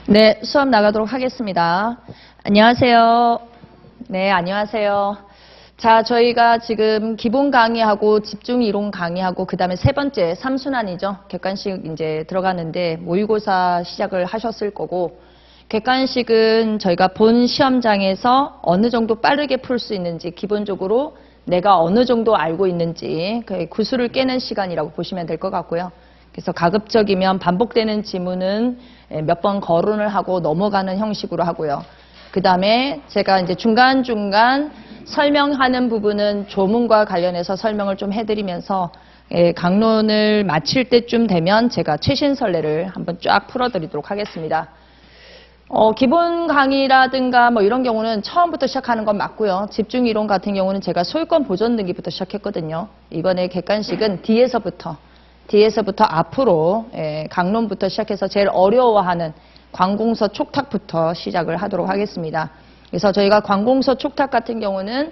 네, 수업 나가도록 하겠습니다. 안녕하세요. 네, 안녕하세요. 자, 저희가 지금 기본 강의하고 집중 이론 강의하고 그 다음에 세 번째 3순환이죠. 객관식 이제 들어가는데 모의고사 시작을 하셨을 거고 객관식은 저희가 본 시험장에서 어느 정도 빠르게 풀 수 있는지 기본적으로 내가 어느 정도 알고 있는지 그 구슬을 깨는 시간이라고 보시면 될 것 같고요. 그래서 가급적이면 반복되는 지문은 몇 번 거론을 하고 넘어가는 형식으로 하고요. 그 다음에 제가 이제 중간중간 설명하는 부분은 조문과 관련해서 설명을 좀 해드리면서 강론을 마칠 때쯤 되면 제가 최신 선례를 한번 쫙 풀어드리도록 하겠습니다. 기본 강의라든가 뭐 이런 경우는 처음부터 시작하는 건 맞고요. 집중 이론 같은 경우는 제가 소유권 보존 등기부터 시작했거든요. 이번에 객관식은 뒤에서부터 앞으로 강론부터 시작해서 제일 어려워하는 관공서 촉탁부터 시작을 하도록 하겠습니다. 그래서 저희가 관공서 촉탁 같은 경우는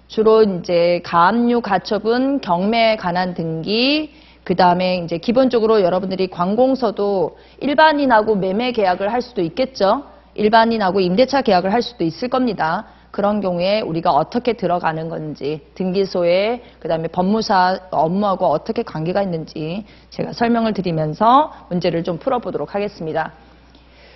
주로 이제 가압류 가처분 경매에 관한 등기, 그 다음에 이제 기본적으로 여러분들이 관공서도 일반인하고 매매 계약을 할 수도 있겠죠. 일반인하고 임대차 계약을 할 수도 있을 겁니다. 그런 경우에 우리가 어떻게 들어가는 건지, 등기소에 그 다음에 법무사 업무하고 어떻게 관계가 있는지 제가 설명을 드리면서 문제를 좀 풀어보도록 하겠습니다.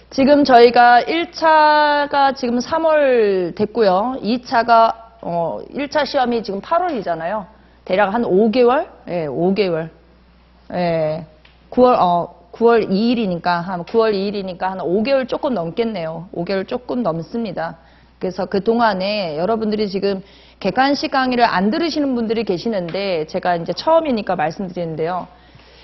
지금 저희가 1차가 지금 3월 됐고요. 2차가 1차 시험이 지금 8월이잖아요. 대략 한 5개월? 예, 5개월. 예, 9월 2일이니까 한 5개월 조금 넘겠네요. 5개월 조금 넘습니다. 그래서 그 동안에 여러분들이 지금 객관식 강의를 안 들으시는 분들이 계시는데 제가 이제 처음이니까 말씀드리는데요.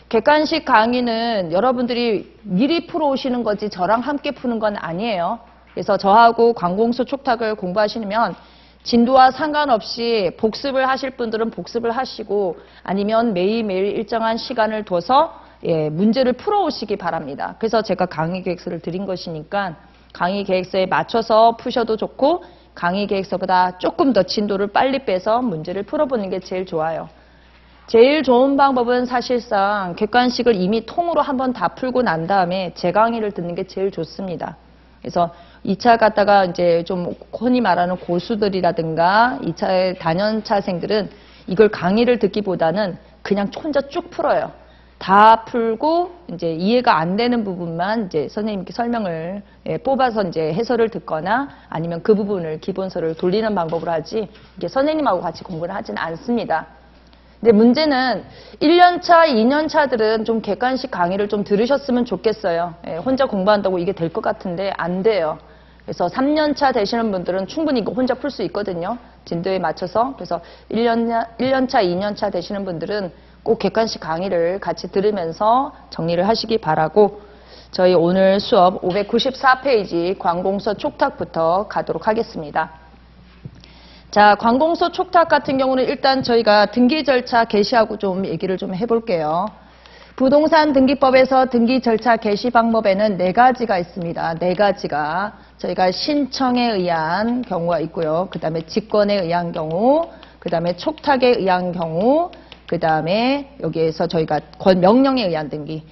객관식 강의는 여러분들이 미리 풀어오시는 거지 저랑 함께 푸는 건 아니에요. 그래서 저하고 관공서 촉탁을 공부하시면 진도와 상관없이 복습을 하실 분들은 복습을 하시고 아니면 매일매일 일정한 시간을 둬서 문제를 풀어오시기 바랍니다. 그래서 제가 강의 계획서를 드린 것이니까 강의 계획서에 맞춰서 푸셔도 좋고 강의 계획서보다 조금 더 진도를 빨리 빼서 문제를 풀어보는 게 제일 좋아요. 제일 좋은 방법은 사실상 객관식을 이미 통으로 한번 다 풀고 난 다음에 제 강의를 듣는 게 제일 좋습니다. 그래서 2차 갔다가 이제 좀 흔히 말하는 고수들이라든가 2차 단연차생들은 이걸 강의를 듣기보다는 그냥 혼자 쭉 풀어요. 다 풀고 이제 이해가 안 되는 부분만 이제 선생님께 설명을 뽑아서 이제 해설을 듣거나 아니면 그 부분을 기본서를 돌리는 방법으로 하지 이게 선생님하고 같이 공부를 하지는 않습니다. 근데 문제는 1년차, 2년차들은 좀 객관식 강의를 좀 들으셨으면 좋겠어요. 혼자 공부한다고 이게 될 것 같은데 안 돼요. 그래서 3년차 되시는 분들은 충분히 이거 혼자 풀 수 있거든요. 진도에 맞춰서. 그래서 1년차, 2년차 되시는 분들은 꼭 객관식 강의를 같이 들으면서 정리를 하시기 바라고 저희 오늘 수업 594페이지 관공서 촉탁부터 가도록 하겠습니다. 자, 관공서 촉탁 같은 경우는 일단 저희가 등기 절차 개시하고 좀 얘기를 좀 해볼게요. 부동산 등기법에서 등기 절차 개시 방법에는 4가지가 있습니다. 4가지가 저희가 신청에 의한 경우가 있고요. 그 다음에 직권에 의한 경우, 그 다음에 촉탁에 의한 경우, 그 다음에 여기에서 저희가 명령에 의한 등기,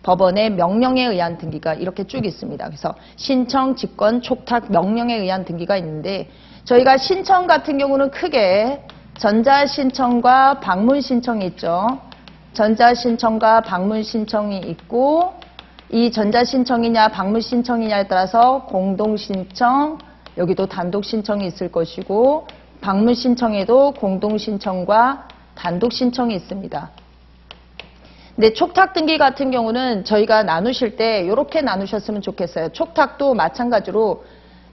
법원의 명령에 의한 등기가 이렇게 쭉 있습니다. 그래서 신청, 직권, 촉탁, 명령에 의한 등기가 있는데 저희가 신청 같은 경우는 크게 전자신청과 방문신청이 있죠. 전자신청과 방문신청이 있고 이 전자신청이냐 방문신청이냐에 따라서 공동신청, 여기도 단독신청이 있을 것이고 방문신청에도 공동신청과 단독신청이 있습니다. 근데 촉탁등기 같은 경우는 저희가 나누실 때 이렇게 나누셨으면 좋겠어요. 촉탁도 마찬가지로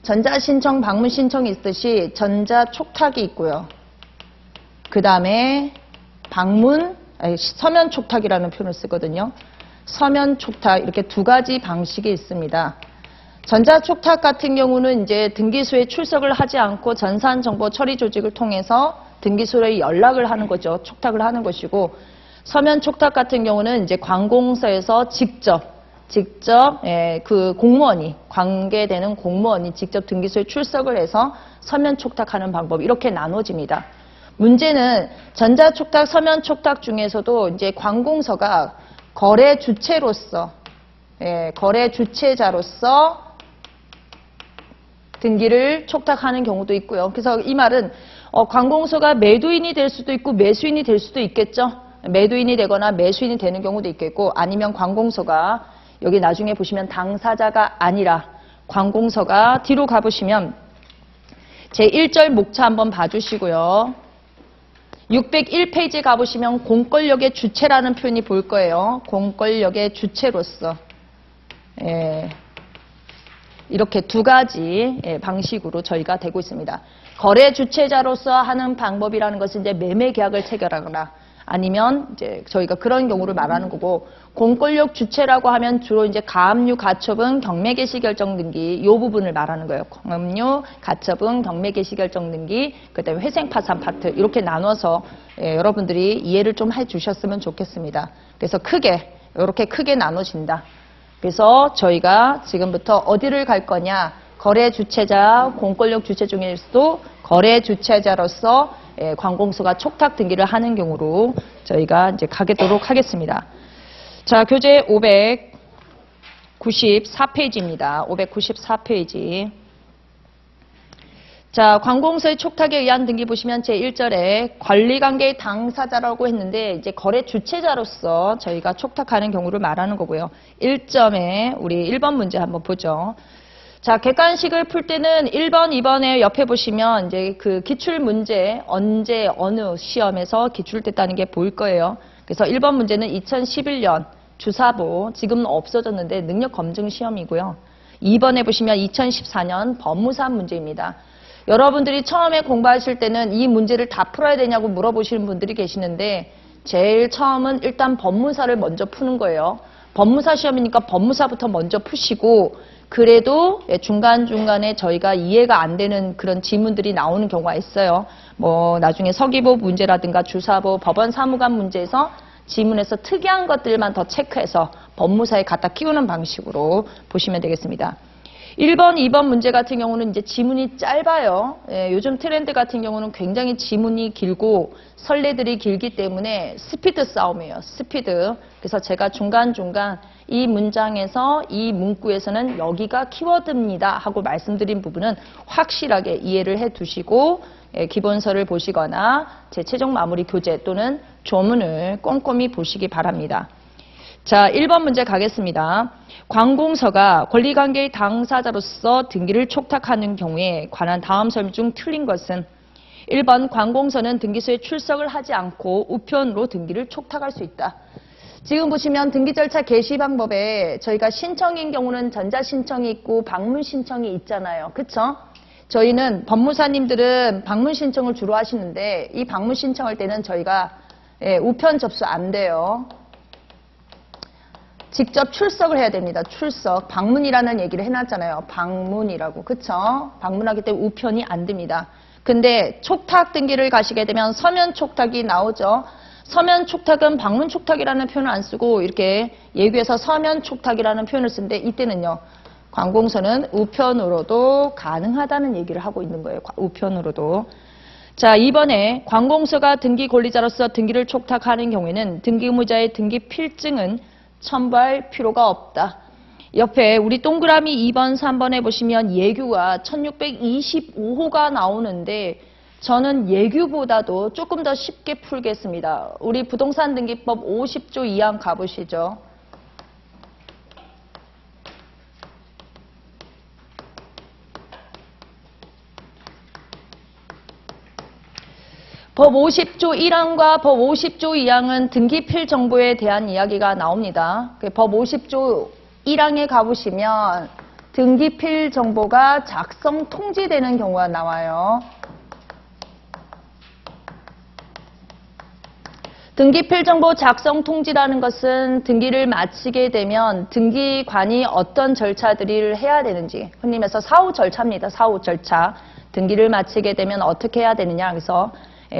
전자신청, 방문신청이 있듯이 전자촉탁이 있고요. 그 다음에 서면촉탁이라는 표현을 쓰거든요. 서면촉탁 이렇게 2가지 방식이 있습니다. 전자촉탁 같은 경우는 이제 등기소에 출석을 하지 않고 전산정보 처리 조직을 통해서 등기소에 연락을 하는 거죠. 촉탁을 하는 것이고 서면촉탁 같은 경우는 이제 관공서에서 직접 그 공무원이 관계되는 공무원이 직접 등기소에 출석을 해서 서면촉탁하는 방법 이렇게 나눠집니다. 문제는 전자촉탁, 서면촉탁 중에서도 이제 관공서가 거래 주체로서 거래 주체자로서 등기를 촉탁하는 경우도 있고요. 그래서 이 말은 관공서가 매도인이 될 수도 있고 매수인이 될 수도 있겠죠. 매도인이 되거나 매수인이 되는 경우도 있겠고, 아니면 관공서가 여기 나중에 보시면 당사자가 아니라 관공서가 뒤로 가보시면 제1절 목차 한번 봐주시고요. 601페이지 가보시면 공권력의 주체라는 표현이 보일 거예요. 공권력의 주체로서. 이렇게 두 가지 방식으로 저희가 되고 있습니다. 거래 주체자로서 하는 방법이라는 것은 이제 매매 계약을 체결하거나 아니면 이제 저희가 그런 경우를 말하는 거고, 공권력 주체라고 하면 주로 이제 가압류, 가처분, 경매 개시 결정 등기 이 부분을 말하는 거예요. 가압류, 가처분, 경매 개시 결정 등기, 그다음에 회생 파산 파트 이렇게 나눠서 여러분들이 이해를 좀 해주셨으면 좋겠습니다. 그래서 이렇게 크게 나눠진다. 그래서 저희가 지금부터 어디를 갈 거냐? 거래 주체자, 공권력 주체 중에서도 거래 주체자로서 관공서가 촉탁 등기를 하는 경우로 저희가 이제 가겠도록 하겠습니다. 자, 교재 594페이지입니다. 594페이지. 자, 관공서의 촉탁에 의한 등기 보시면 제1절에 관리관계의 당사자라고 했는데 이제 거래 주체자로서 저희가 촉탁하는 경우를 말하는 거고요. 1점에 우리 1번 문제 한번 보죠. 자, 객관식을 풀 때는 1번, 2번에 옆에 보시면 이제 그 기출 문제 언제 어느 시험에서 기출됐다는 게 보일 거예요. 그래서 1번 문제는 2011년 주사보, 지금은 없어졌는데 능력 검증 시험이고요. 2번에 보시면 2014년 법무사 문제입니다. 여러분들이 처음에 공부하실 때는 이 문제를 다 풀어야 되냐고 물어보시는 분들이 계시는데 제일 처음은 일단 법무사를 먼저 푸는 거예요. 법무사 시험이니까 법무사부터 먼저 푸시고, 그래도 중간중간에 저희가 이해가 안 되는 그런 지문들이 나오는 경우가 있어요. 뭐 나중에 서기보 문제라든가 주사보, 법원 사무관 문제에서 지문에서 특이한 것들만 더 체크해서 법무사에 갖다 끼우는 방식으로 보시면 되겠습니다. 1번, 2번 문제 같은 경우는 이제 지문이 짧아요. 요즘 트렌드 같은 경우는 굉장히 지문이 길고 선례들이 길기 때문에 스피드 싸움이에요. 스피드. 그래서 제가 중간중간 이 문장에서 이 문구에서는 여기가 키워드입니다 하고 말씀드린 부분은 확실하게 이해를 해 두시고 기본서를 보시거나 제 최종 마무리 교재 또는 조문을 꼼꼼히 보시기 바랍니다. 자, 1번 문제 가겠습니다. 관공서가 권리관계의 당사자로서 등기를 촉탁하는 경우에 관한 다음 설명 중 틀린 것은 1번 관공서는 등기소에 출석을 하지 않고 우편으로 등기를 촉탁할 수 있다. 지금 보시면 등기 절차 개시 방법에 저희가 신청인 경우는 전자신청이 있고 방문신청이 있잖아요. 그쵸? 저희는 법무사님들은 방문신청을 주로 하시는데 이 방문신청할 때는 저희가 우편 접수 안 돼요. 직접 출석을 해야 됩니다. 출석. 방문이라는 얘기를 해놨잖아요. 방문이라고. 그쵸? 방문하기 때문에 우편이 안 됩니다. 근데 촉탁 등기를 가시게 되면 서면 촉탁이 나오죠. 서면 촉탁은 방문 촉탁이라는 표현을 안 쓰고 이렇게 예규에서 서면 촉탁이라는 표현을 쓰는데 이때는요. 관공서는 우편으로도 가능하다는 얘기를 하고 있는 거예요. 우편으로도. 자, 이번에 관공서가 등기 권리자로서 등기를 촉탁하는 경우에는 등기 의무자의 등기 필증은 첨부할 필요가 없다. 옆에 우리 동그라미 2번, 3번에 보시면 예규가 1625호가 나오는데 저는 예규보다도 조금 더 쉽게 풀겠습니다. 우리 부동산 등기법 50조 2항 가보시죠. 법 50조 1항과 법 50조 2항은 등기필 정보에 대한 이야기가 나옵니다. 법 50조 1항에 가보시면 등기필 정보가 작성 통지되는 경우가 나와요. 등기필 정보 작성 통지라는 것은 등기를 마치게 되면 등기관이 어떤 절차들을 해야 되는지, 흔히 말해서 사후 절차입니다. 사후 절차. 등기를 마치게 되면 어떻게 해야 되느냐. 그래서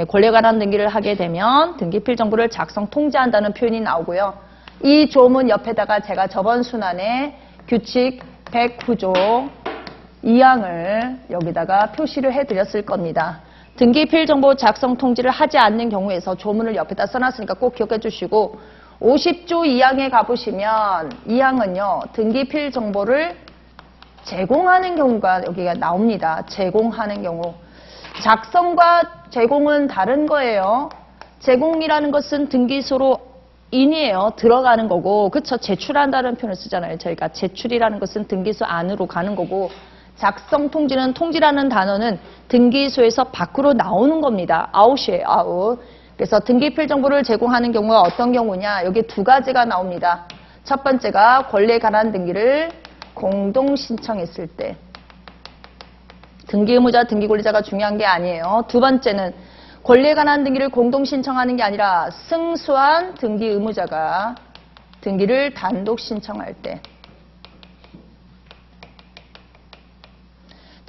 권리에 관한 등기를 하게 되면 등기필 정보를 작성 통지한다는 표현이 나오고요. 이 조문 옆에다가 제가 저번 순환에 규칙 109조 2항을 여기다가 표시를 해드렸을 겁니다. 등기필 정보 작성 통지를 하지 않는 경우에서 조문을 옆에다 써놨으니까 꼭 기억해 주시고 50조 2항에 가보시면 2항은요. 등기필 정보를 제공하는 경우가 여기가 나옵니다. 제공하는 경우. 작성과 제공은 다른 거예요. 제공이라는 것은 등기소로 인이에요. 들어가는 거고. 그쵸? 제출한다는 표현을 쓰잖아요. 저희가 제출이라는 것은 등기소 안으로 가는 거고 작성 통지는 통지라는 단어는 등기소에서 밖으로 나오는 겁니다. 아웃이에요. 아웃. 그래서 등기필 정보를 제공하는 경우가 어떤 경우냐. 여기 두 가지가 나옵니다. 첫 번째가 권리에 관한 등기를 공동 신청했을 때. 등기 의무자, 등기 권리자가 중요한 게 아니에요. 두 번째는 권리에 관한 등기를 공동 신청하는 게 아니라 승소한 등기 의무자가 등기를 단독 신청할 때.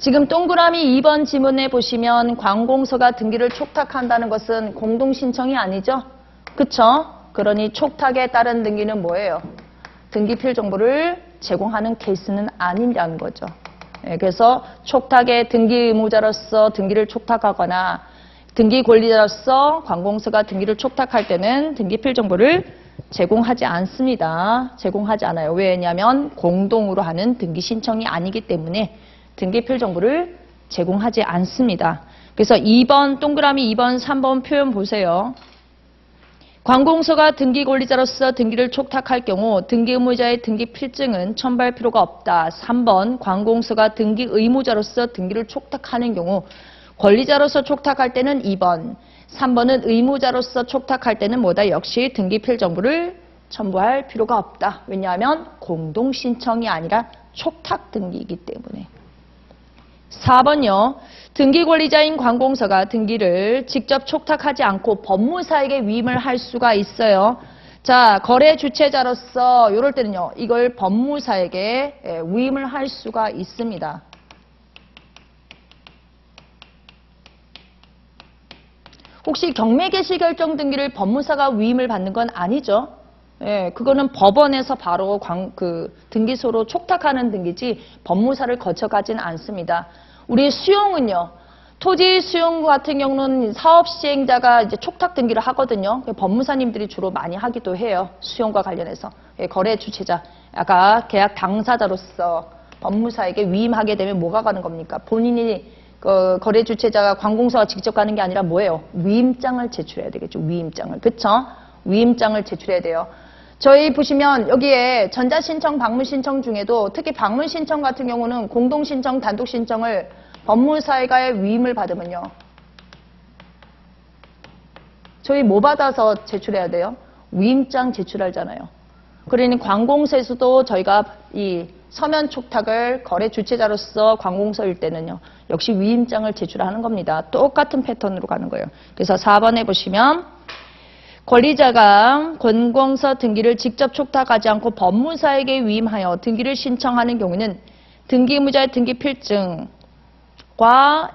지금 동그라미 2번 지문에 보시면 관공서가 등기를 촉탁한다는 것은 공동신청이 아니죠? 그쵸? 그러니 촉탁에 따른 등기는 뭐예요? 등기필 정보를 제공하는 케이스는 아니라는 거죠. 그래서 촉탁의 등기 의무자로서 등기를 촉탁하거나 등기 권리자로서 관공서가 등기를 촉탁할 때는 등기필 정보를 제공하지 않습니다. 제공하지 않아요. 왜냐하면 공동으로 하는 등기 신청이 아니기 때문에 등기필 정보를 제공하지 않습니다. 그래서 2번, 동그라미 2번, 3번 표현 보세요. 관공서가 등기 권리자로서 등기를 촉탁할 경우 등기 의무자의 등기 필증은 첨부할 필요가 없다. 3번, 관공서가 등기 의무자로서 등기를 촉탁하는 경우 권리자로서 촉탁할 때는 2번, 3번은 의무자로서 촉탁할 때는 뭐다? 역시 등기필 정보를 첨부할 필요가 없다. 왜냐하면 공동신청이 아니라 촉탁 등기이기 때문에. 4번요. 등기 권리자인 관공서가 등기를 직접 촉탁하지 않고 법무사에게 위임을 할 수가 있어요. 자, 거래 주체자로서 이럴 때는요. 이걸 법무사에게 위임을 할 수가 있습니다. 혹시 경매 개시 결정 등기를 법무사가 위임을 받는 건 아니죠. 예, 그거는 법원에서 바로 등기소로 촉탁하는 등기지 법무사를 거쳐가진 않습니다. 우리 수용은요. 토지 수용 같은 경우는 사업 시행자가 이제 촉탁 등기를 하거든요. 법무사님들이 주로 많이 하기도 해요. 수용과 관련해서. 예, 거래 주체자, 아까 계약 당사자로서 법무사에게 위임하게 되면 뭐가 가는 겁니까? 본인이 거래 주체자가 관공서가 직접 가는 게 아니라 뭐예요? 위임장을 제출해야 되겠죠. 위임장을. 그쵸? 위임장을 제출해야 돼요. 저희 보시면 여기에 전자신청, 방문신청 중에도 특히 방문신청 같은 경우는 공동신청, 단독신청을 법무사에게 위임을 받으면요. 저희 뭐 받아서 제출해야 돼요? 위임장 제출하잖아요. 그러니 관공서에서도 저희가 이 서면 촉탁을 거래 주체자로서 관공서일 때는요. 역시 위임장을 제출하는 겁니다. 똑같은 패턴으로 가는 거예요. 그래서 4번에 보시면 권리자가 관공서 등기를 직접 촉탁하지 않고 법무사에게 위임하여 등기를 신청하는 경우는 등기 의무자의 등기 필증과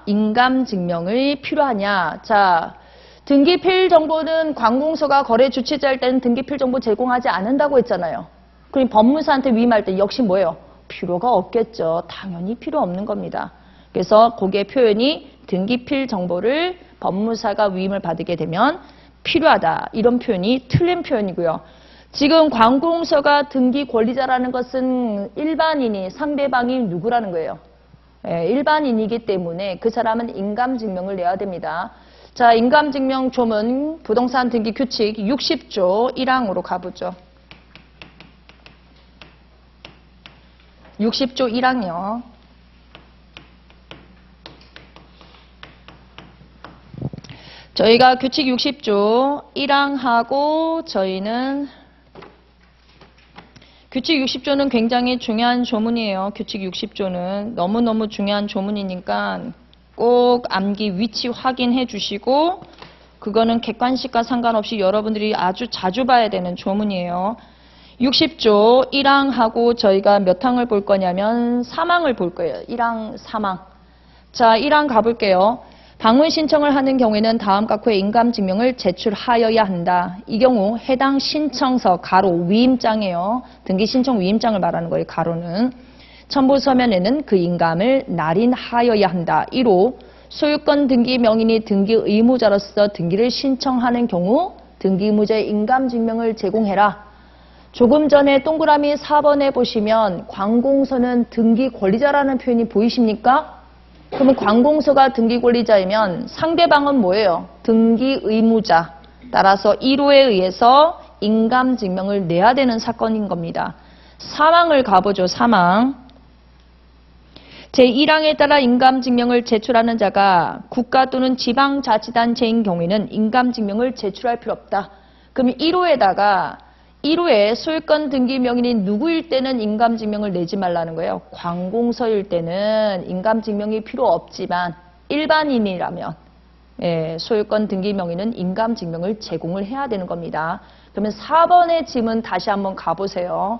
인감 증명이 필요하냐. 자, 등기필 정보는 관공서가 거래 주체자일 때는 등기필 정보 제공하지 않는다고 했잖아요. 그럼 법무사한테 위임할 때 역시 뭐예요? 필요가 없겠죠. 당연히 필요 없는 겁니다. 그래서 거기에 표현이 등기필 정보를 법무사가 위임을 받게 되면 필요하다. 이런 표현이 틀린 표현이고요. 지금 관공서가 등기 권리자라는 것은 일반인이 상대방이 누구라는 거예요? 예, 일반인이기 때문에 그 사람은 인감증명을 내야 됩니다. 자, 인감증명 조문 부동산 등기 규칙 60조 1항으로 가보죠. 60조 1항이요. 저희가 규칙 60조 1항하고 저희는 규칙 60조는 굉장히 중요한 조문이에요. 규칙 60조는 너무너무 중요한 조문이니까 꼭 암기 위치 확인해 주시고 그거는 객관식과 상관없이 여러분들이 아주 자주 봐야 되는 조문이에요. 60조 1항하고 저희가 몇 항을 볼 거냐면 3항을 볼 거예요. 1항, 3항. 자, 1항 가볼게요. 방문 신청을 하는 경우에는 다음 각호의 인감증명을 제출하여야 한다. 이 경우 해당 신청서 가로 위임장이에요. 등기 신청 위임장을 말하는 거예요. 가로는. 첨부 서면에는 그 인감을 날인하여야 한다. 1호 소유권 등기 명인이 등기 의무자로서 등기를 신청하는 경우 등기 의무자의 인감증명을 제공해라. 조금 전에 동그라미 4번에 보시면 관공서는 등기 권리자라는 표현이 보이십니까? 그러면 관공서가 등기 권리자이면 상대방은 뭐예요? 등기 의무자. 따라서 1호에 의해서 인감증명을 내야 되는 사건인 겁니다. 사망을 가보죠. 사망. 제1항에 따라 인감증명을 제출하는 자가 국가 또는 지방자치단체인 경우에는 인감증명을 제출할 필요 없다. 그럼 1호에 소유권 등기 명인이 누구일 때는 인감증명을 내지 말라는 거예요. 관공서일 때는 인감증명이 필요 없지만 일반인이라면 소유권 등기 명인은 인감증명을 제공을 해야 되는 겁니다. 그러면 4번의 질문 다시 한번 가보세요.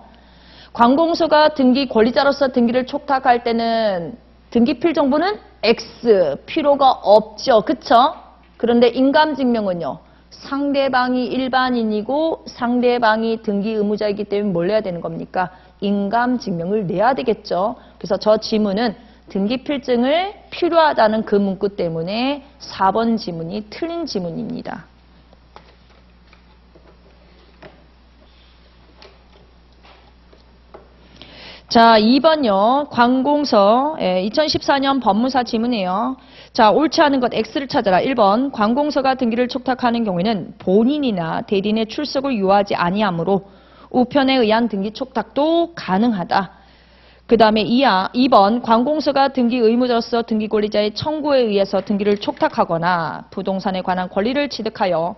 관공서가 등기 권리자로서 등기를 촉탁할 때는 등기필 정보는 X 필요가 없죠. 그쵸? 그런데 인감증명은요. 상대방이 일반인이고 상대방이 등기 의무자이기 때문에 뭘 내야 되는 겁니까? 인감증명을 내야 되겠죠. 그래서 저 지문은 등기필증을 필요하다는 그 문구 때문에 4번 지문이 틀린 지문입니다. 자, 2번요. 관공서 2014년 법무사 지문이에요. 자, 옳지 않은 것 X를 찾아라. 1번 관공서가 등기를 촉탁하는 경우에는 본인이나 대리인의 출석을 요하지 아니하므로 우편에 의한 등기 촉탁도 가능하다. 그 다음에 2번 관공서가 등기 의무자로서 등기 권리자의 청구에 의해서 등기를 촉탁하거나 부동산에 관한 권리를 취득하여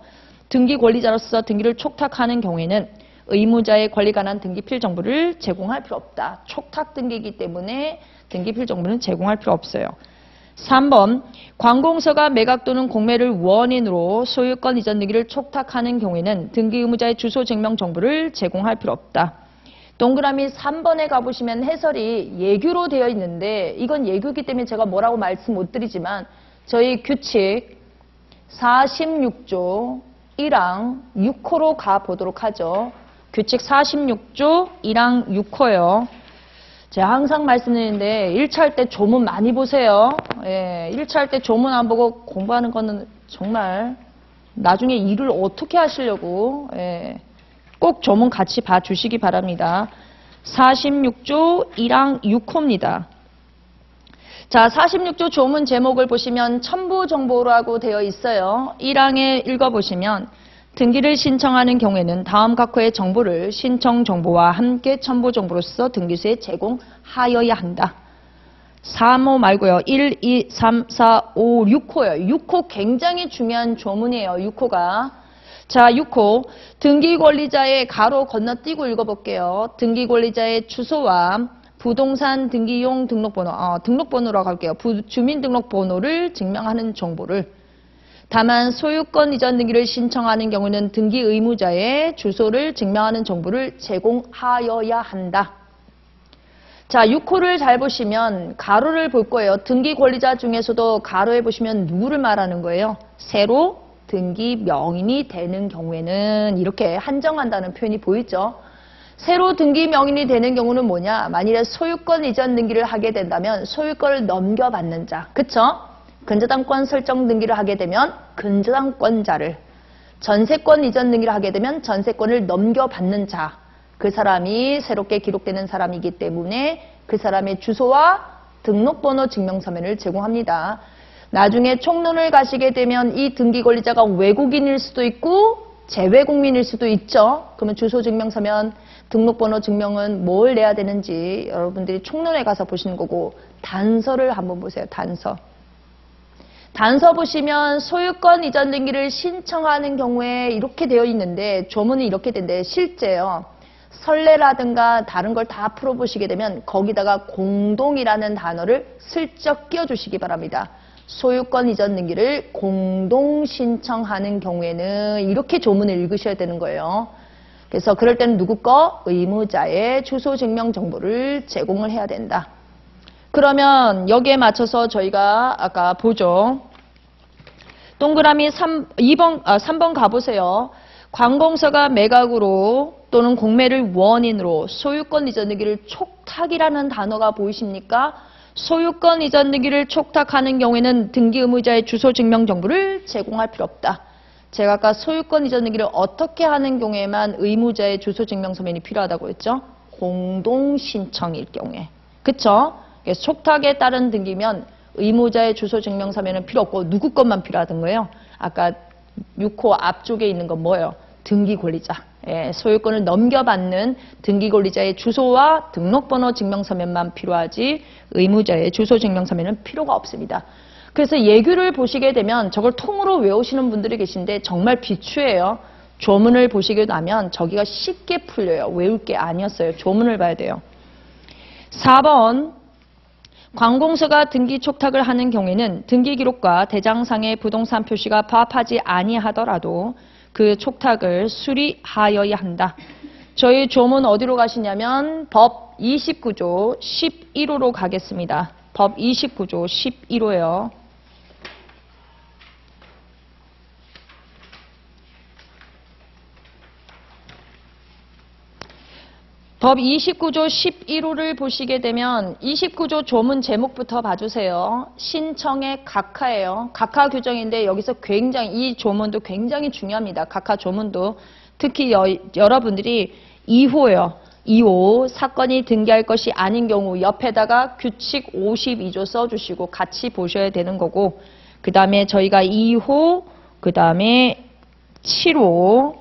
등기 권리자로서 등기를 촉탁하는 경우에는 의무자의 권리 관한 등기필 정보를 제공할 필요 없다. 촉탁 등기이기 때문에 등기필 정보는 제공할 필요 없어요. 3번 관공서가 매각 또는 공매를 원인으로 소유권 이전 등기를 촉탁하는 경우에는 등기 의무자의 주소 증명 정보를 제공할 필요 없다. 동그라미 3번에 가보시면 해설이 예규로 되어 있는데 이건 예규이기 때문에 제가 뭐라고 말씀 못 드리지만 저희 규칙 46조 1항 6호로 가보도록 하죠. 규칙 46조 1항 6호요. 제가 항상 말씀드리는데 1차 할 때 조문 많이 보세요. 1차 할 때 조문 안 보고 공부하는 거는 정말 나중에 일을 어떻게 하시려고 꼭 조문 같이 봐주시기 바랍니다. 46조 1항 6호입니다. 자, 46조 조문 제목을 보시면 첨부정보라고 되어 있어요. 1항에 읽어보시면 등기를 신청하는 경우에는 다음 각호의 정보를 신청 정보와 함께 첨부 정보로서 등기소에 제공하여야 한다. 3호 말고요. 1, 2, 3, 4, 5, 6호요. 6호 굉장히 중요한 조문이에요. 6호가. 자, 6호. 등기 권리자의 가로 건너뛰고 읽어볼게요. 등기 권리자의 주소와 부동산 등기용 등록번호, 등록번호라고 할게요. 주민등록번호를 증명하는 정보를 다만 소유권 이전 등기를 신청하는 경우는 등기 의무자의 주소를 증명하는 정보를 제공하여야 한다. 자, 6호를 잘 보시면 가로를 볼 거예요. 등기 권리자 중에서도 가로에 보시면 누구를 말하는 거예요? 새로 등기 명인이 되는 경우에는 이렇게 한정한다는 표현이 보이죠? 새로 등기 명인이 되는 경우는 뭐냐? 만일에 소유권 이전 등기를 하게 된다면 소유권을 넘겨받는 자. 그쵸? 근저당권 설정 등기를 하게 되면 근저당권자를, 전세권 이전 등기를 하게 되면 전세권을 넘겨받는 자, 그 사람이 새롭게 기록되는 사람이기 때문에 그 사람의 주소와 등록번호 증명서면을 제공합니다. 나중에 총론을 가시게 되면 이 등기 권리자가 외국인일 수도 있고 재외국민일 수도 있죠. 그러면 주소 증명서면, 등록번호 증명은 뭘 내야 되는지 여러분들이 총론에 가서 보시는 거고, 단서를 한번 보세요. 단서. 단서 보시면 소유권 이전 등기를 신청하는 경우에 이렇게 되어 있는데 조문이 이렇게 된대. 실제요. 선례라든가 다른 걸 다 풀어보시게 되면 거기다가 공동이라는 단어를 슬쩍 끼워주시기 바랍니다. 소유권 이전 등기를 공동 신청하는 경우에는 이렇게 조문을 읽으셔야 되는 거예요. 그래서 그럴 때는 누구 거? 의무자의 주소 증명 정보를 제공을 해야 된다. 그러면 여기에 맞춰서 저희가 아까 보죠. 동그라미 3번 가보세요. 관공서가 매각으로 또는 공매를 원인으로 소유권 이전 등기를 촉탁이라는 단어가 보이십니까? 소유권 이전 등기를 촉탁하는 경우에는 등기 의무자의 주소 증명 정보를 제공할 필요 없다. 제가 아까 소유권 이전 등기를 어떻게 하는 경우에만 의무자의 주소증명서면이 필요하다고 했죠? 공동신청일 경우에. 그쵸? 그래서 촉탁에 따른 등기면 의무자의 주소증명서면은 필요 없고 누구 것만 필요하던 거예요? 아까 6호 앞쪽에 있는 건 뭐예요? 등기권리자. 예, 소유권을 넘겨받는 등기권리자의 주소와 등록번호 증명서면만 필요하지 의무자의 주소증명서면은 필요가 없습니다. 그래서 예규를 보시게 되면 저걸 통으로 외우시는 분들이 계신데 정말 비추예요. 조문을 보시게 되면 저기가 쉽게 풀려요. 외울 게 아니었어요. 조문을 봐야 돼요. 4번 관공서가 등기 촉탁을 하는 경우에는 등기기록과 대장상의 부동산 표시가 부합하지 아니하더라도 그 촉탁을 수리하여야 한다. 저희 조문 어디로 가시냐면 법 29조 11호로 가겠습니다. 법 29조 11호예요. 법 29조 11호를 보시게 되면 29조 조문 제목부터 봐주세요. 신청의 각하예요. 각하 규정인데 여기서 굉장히 이 조문도 굉장히 중요합니다. 각하 조문도 특히 여러분들이 2호요. 2호 사건이 등기할 것이 아닌 경우 옆에다가 규칙 52조 써주시고 같이 보셔야 되는 거고 그 다음에 저희가 2호 그 다음에 7호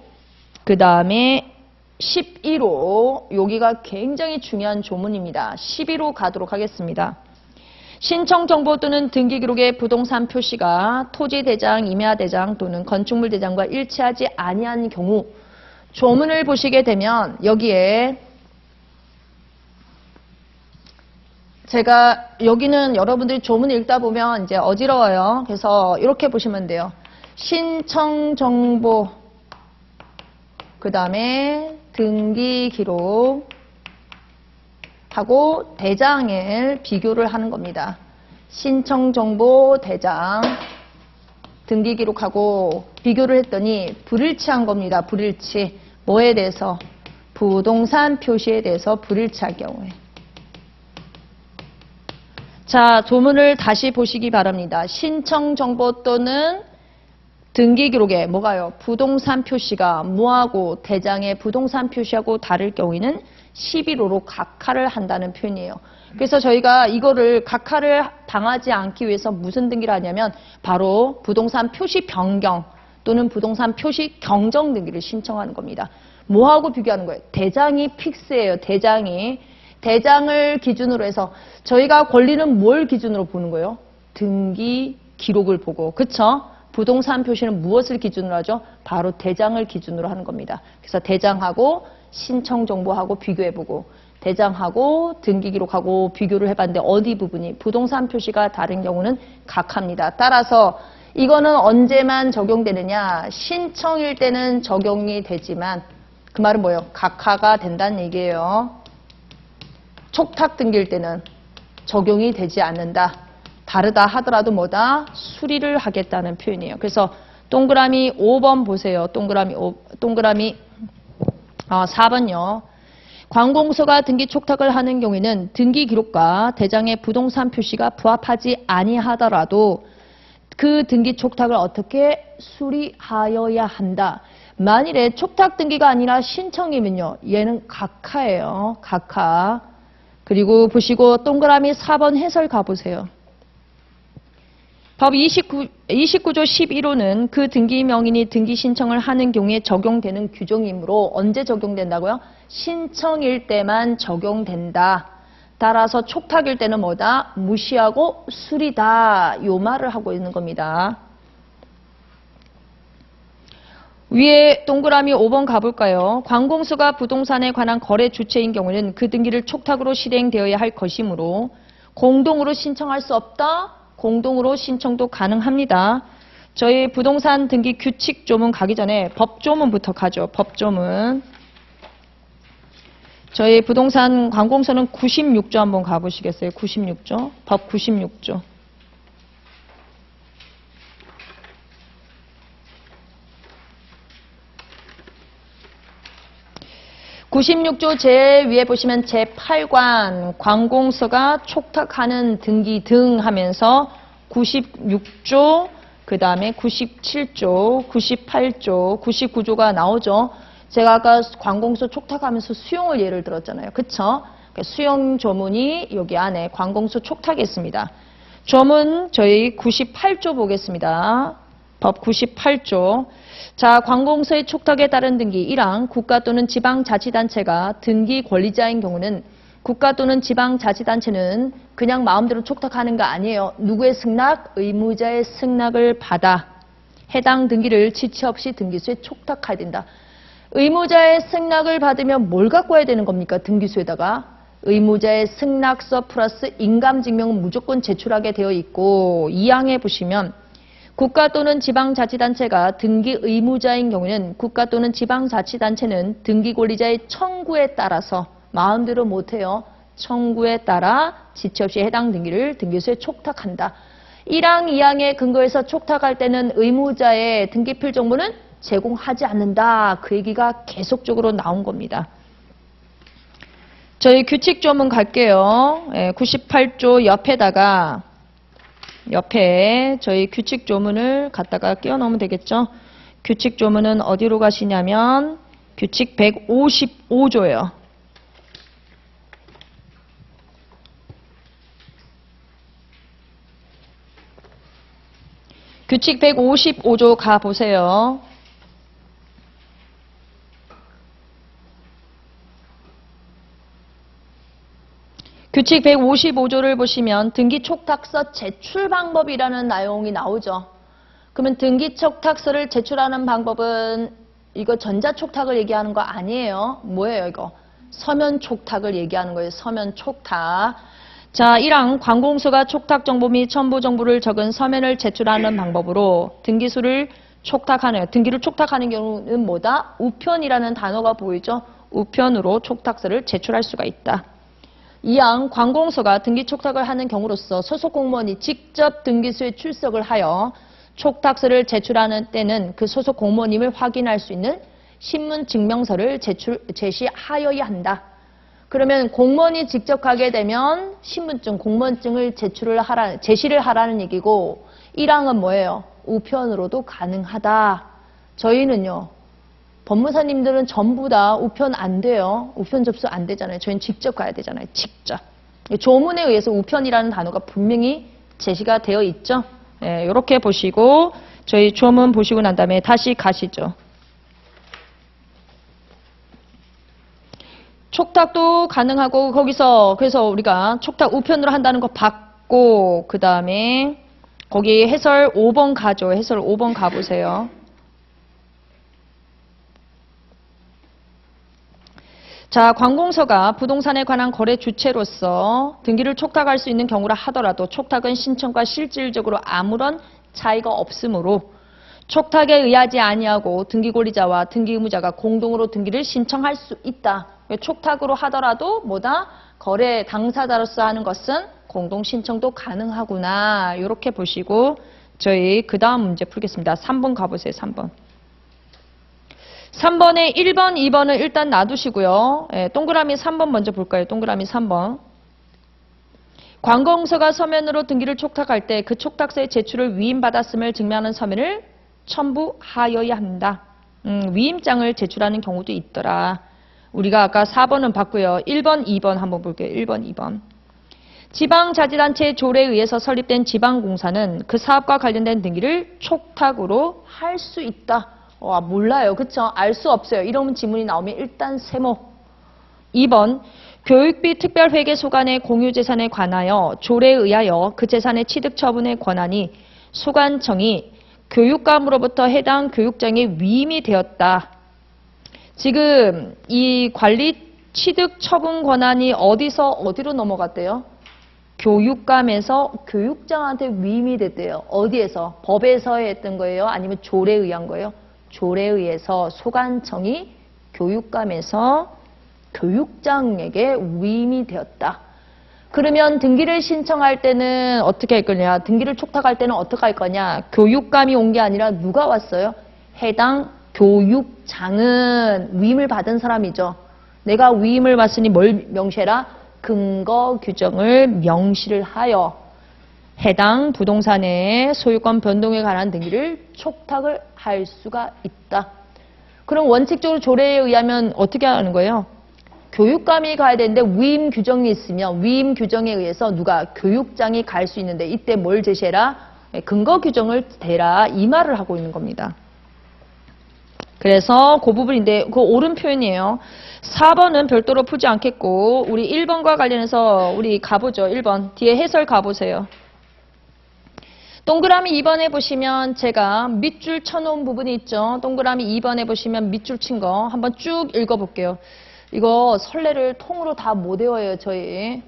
그 다음에 11호 여기가 굉장히 중요한 조문입니다. 11호 가도록 하겠습니다. 신청정보 또는 등기기록의 부동산 표시가 토지대장, 임야대장 또는 건축물대장과 일치하지 아니한 경우 조문을 보시게 되면 여기에 제가 여기는 여러분들이 조문을 읽다 보면 이제 어지러워요. 그래서 이렇게 보시면 돼요. 신청정보 그 다음에 등기기록 하고 대장을 비교를 하는 겁니다. 신청정보 대장 등기기록하고 비교를 했더니 불일치한 겁니다. 불일치. 뭐에 대해서? 부동산 표시에 대해서 불일치할 경우에. 자, 조문을 다시 보시기 바랍니다. 신청정보 또는 등기기록에 뭐가요? 부동산 표시가 뭐하고 대장의 부동산 표시하고 다를 경우에는 11호로 각하를 한다는 표현이에요. 그래서 저희가 이거를 각하를 당하지 않기 위해서 무슨 등기를 하냐면 바로 부동산 표시 변경 또는 부동산 표시 경정 등기를 신청하는 겁니다. 뭐하고 비교하는 거예요? 대장이 픽스예요. 대장이. 대장을 기준으로 해서 저희가 권리는 뭘 기준으로 보는 거예요? 등기 기록을 보고. 그쵸? 부동산 표시는 무엇을 기준으로 하죠? 바로 대장을 기준으로 하는 겁니다. 그래서 대장하고 신청정보하고 비교해보고 대장하고 등기기록하고 비교를 해봤는데 어디 부분이 부동산 표시가 다른 경우는 각하입니다. 따라서 이거는 언제만 적용되느냐? 신청일 때는 적용이 되지만 그 말은 뭐예요? 각하가 된다는 얘기예요. 촉탁 등기일 때는 적용이 되지 않는다. 다르다 하더라도 뭐다? 수리를 하겠다는 표현이에요. 그래서 동그라미 5번 보세요. 동그라미 4번요. 관공서가 등기 촉탁을 하는 경우에는 등기 기록과 대장의 부동산 표시가 부합하지 아니하더라도 그 등기 촉탁을 어떻게 수리하여야 한다. 만일에 촉탁 등기가 아니라 신청이면요. 얘는 각하예요. 각하. 그리고 보시고 동그라미 4번 해설 가보세요. 법 29조 11호는 그 등기 명인이 등기 신청을 하는 경우에 적용되는 규정이므로 언제 적용된다고요? 신청일 때만 적용된다. 따라서 촉탁일 때는 뭐다? 무시하고 수리다. 요 말을 하고 있는 겁니다. 위에 동그라미 5번 가볼까요? 관공서가 부동산에 관한 거래 주체인 경우는 그 등기를 촉탁으로 실행되어야 할 것이므로 공동으로 신청할 수 없다? 공동으로 신청도 가능합니다. 저희 부동산 등기 규칙 조문 가기 전에 법조문부터 가죠. 법조문. 저희 부동산 관공서는 96조 한번 가보시겠어요? 96조. 법 96조. 96조 제 위에 보시면 제8관 관공서가 촉탁하는 등기 등 하면서 96조 그 다음에 97조, 98조, 99조가 나오죠. 제가 아까 관공서 촉탁하면서 수용을 예를 들었잖아요. 그쵸? 수용 조문이 여기 안에 관공서 촉탁에 있습니다. 조문 저희 98조 보겠습니다. 법 98조. 자, 관공서의 촉탁에 따른 등기 1항 국가 또는 지방자치단체가 등기 권리자인 경우는 국가 또는 지방자치단체는 그냥 마음대로 촉탁하는 거 아니에요. 누구의 승낙? 의무자의 승낙을 받아 해당 등기를 지체 없이 등기소에 촉탁해야 된다. 의무자의 승낙을 받으면 뭘 갖고 와야 되는 겁니까? 등기소에다가 의무자의 승낙서 플러스 인감증명은 무조건 제출하게 되어 있고 2항에 보시면 국가 또는 지방자치단체가 등기 의무자인 경우는 국가 또는 지방자치단체는 등기권리자의 청구에 따라서 마음대로 못해요. 청구에 따라 지체 없이 해당 등기를 등기소에 촉탁한다. 1항, 2항에 근거해서 촉탁할 때는 의무자의 등기필 정보는 제공하지 않는다. 그 얘기가 계속적으로 나온 겁니다. 저희 규칙조문 갈게요. 98조 옆에 저희 규칙조문을 갖다가 끼워 넣으면 되겠죠. 규칙조문은 어디로 가시냐면 규칙 155조예요. 규칙 155조 가보세요. 규칙 155조를 보시면 등기촉탁서 제출 방법이라는 내용이 나오죠. 그러면 등기촉탁서를 제출하는 방법은 이거 전자촉탁을 얘기하는 거 아니에요. 뭐예요 이거? 서면촉탁을 얘기하는 거예요. 서면촉탁. 자, 1항 관공서가 촉탁정보 및 첨부정보를 적은 서면을 제출하는 방법으로 등기소를 촉탁하는, 등기를 촉탁하는 경우는 뭐다? 우편이라는 단어가 보이죠? 우편으로 촉탁서를 제출할 수가 있다. 2항 관공서가 등기 촉탁을 하는 경우로서 소속 공무원이 직접 등기소에 출석을 하여 촉탁서를 제출하는 때는 그 소속 공무원임을 확인할 수 있는 신문증명서를 제시하여야 한다. 그러면 공무원이 직접 가게 되면 신분증, 공무원증을 제시를 하라는 얘기고 1항은 뭐예요? 우편으로도 가능하다. 저희는요. 법무사님들은 전부 다 우편 안 돼요. 우편 접수 안 되잖아요. 저희는 직접 가야 되잖아요. 직접. 조문에 의해서 우편이라는 단어가 분명히 제시가 되어 있죠. 네, 이렇게 보시고 저희 조문 보시고 난 다음에 다시 가시죠. 촉탁도 가능하고 거기서 그래서 우리가 촉탁 우편으로 한다는 거 받고 그 다음에 거기 해설 5번 가죠. 해설 5번 가보세요. 자, 관공서가 부동산에 관한 거래 주체로서 등기를 촉탁할 수 있는 경우라 하더라도 촉탁은 신청과 실질적으로 아무런 차이가 없으므로 촉탁에 의하지 아니하고 등기권리자와 등기의무자가 공동으로 등기를 신청할 수 있다. 촉탁으로 하더라도 뭐다? 거래 당사자로서 하는 것은 공동 신청도 가능하구나. 이렇게 보시고 저희 그 다음 문제 풀겠습니다. 3번 가보세요. 3번. 3번에 1번, 2번은 일단 놔두시고요. 동그라미 3번 먼저 볼까요? 동그라미 3번. 관공서가 서면으로 등기를 촉탁할 때 그 촉탁서의 제출을 위임받았음을 증명하는 서면을 첨부하여야 한다. 위임장을 제출하는 경우도 있더라. 우리가 아까 4번은 봤고요. 1번, 2번 한번 볼게요. 1번, 2번. 지방자치단체 조례에 의해서 설립된 지방공사는 그 사업과 관련된 등기를 촉탁으로 할 수 있다. 와, 몰라요. 그쵸? 알 수 없어요. 이런 지문이 나오면 일단 세모. 2번. 교육비 특별회계 소관의 공유재산에 관하여 조례에 의하여 그 재산의 취득 처분의 권한이 소관청이 교육감으로부터 해당 교육장에 위임이 되었다. 지금 이 관리 취득 처분 권한이 어디서 어디로 넘어갔대요? 교육감에서 교육장한테 위임이 됐대요. 어디에서? 법에서 했던 거예요? 아니면 조례에 의한 거예요? 조례에 의해서 소관청이 교육감에서 교육장에게 위임이 되었다. 그러면 등기를 신청할 때는 어떻게 할 거냐? 등기를 촉탁할 때는 어떻게 할 거냐? 교육감이 온 게 아니라 누가 왔어요? 해당 교육장은 위임을 받은 사람이죠. 내가 위임을 받으니 뭘 명시해라? 근거 규정을 명시를 하여 해당 부동산의 소유권 변동에 관한 등기를 촉탁을 할 수가 있다. 그럼 원칙적으로 조례에 의하면 어떻게 하는 거예요? 교육감이 가야 되는데 위임 규정이 있으면 위임 규정에 의해서 누가 교육장이 갈 수 있는데 이때 뭘 제시해라? 근거 규정을 대라 이 말을 하고 있는 겁니다. 그래서 그 부분인데 그 옳은 표현이에요. 4번은 별도로 풀지 않겠고 우리 1번과 관련해서 우리 가보죠. 1번 뒤에 해설 가보세요. 동그라미 2번에 보시면 제가 밑줄 쳐놓은 부분이 있죠. 동그라미 2번에 보시면 밑줄 친 거 한번 쭉 읽어볼게요. 이거 선례를 통으로 다 못 외워요, 저희.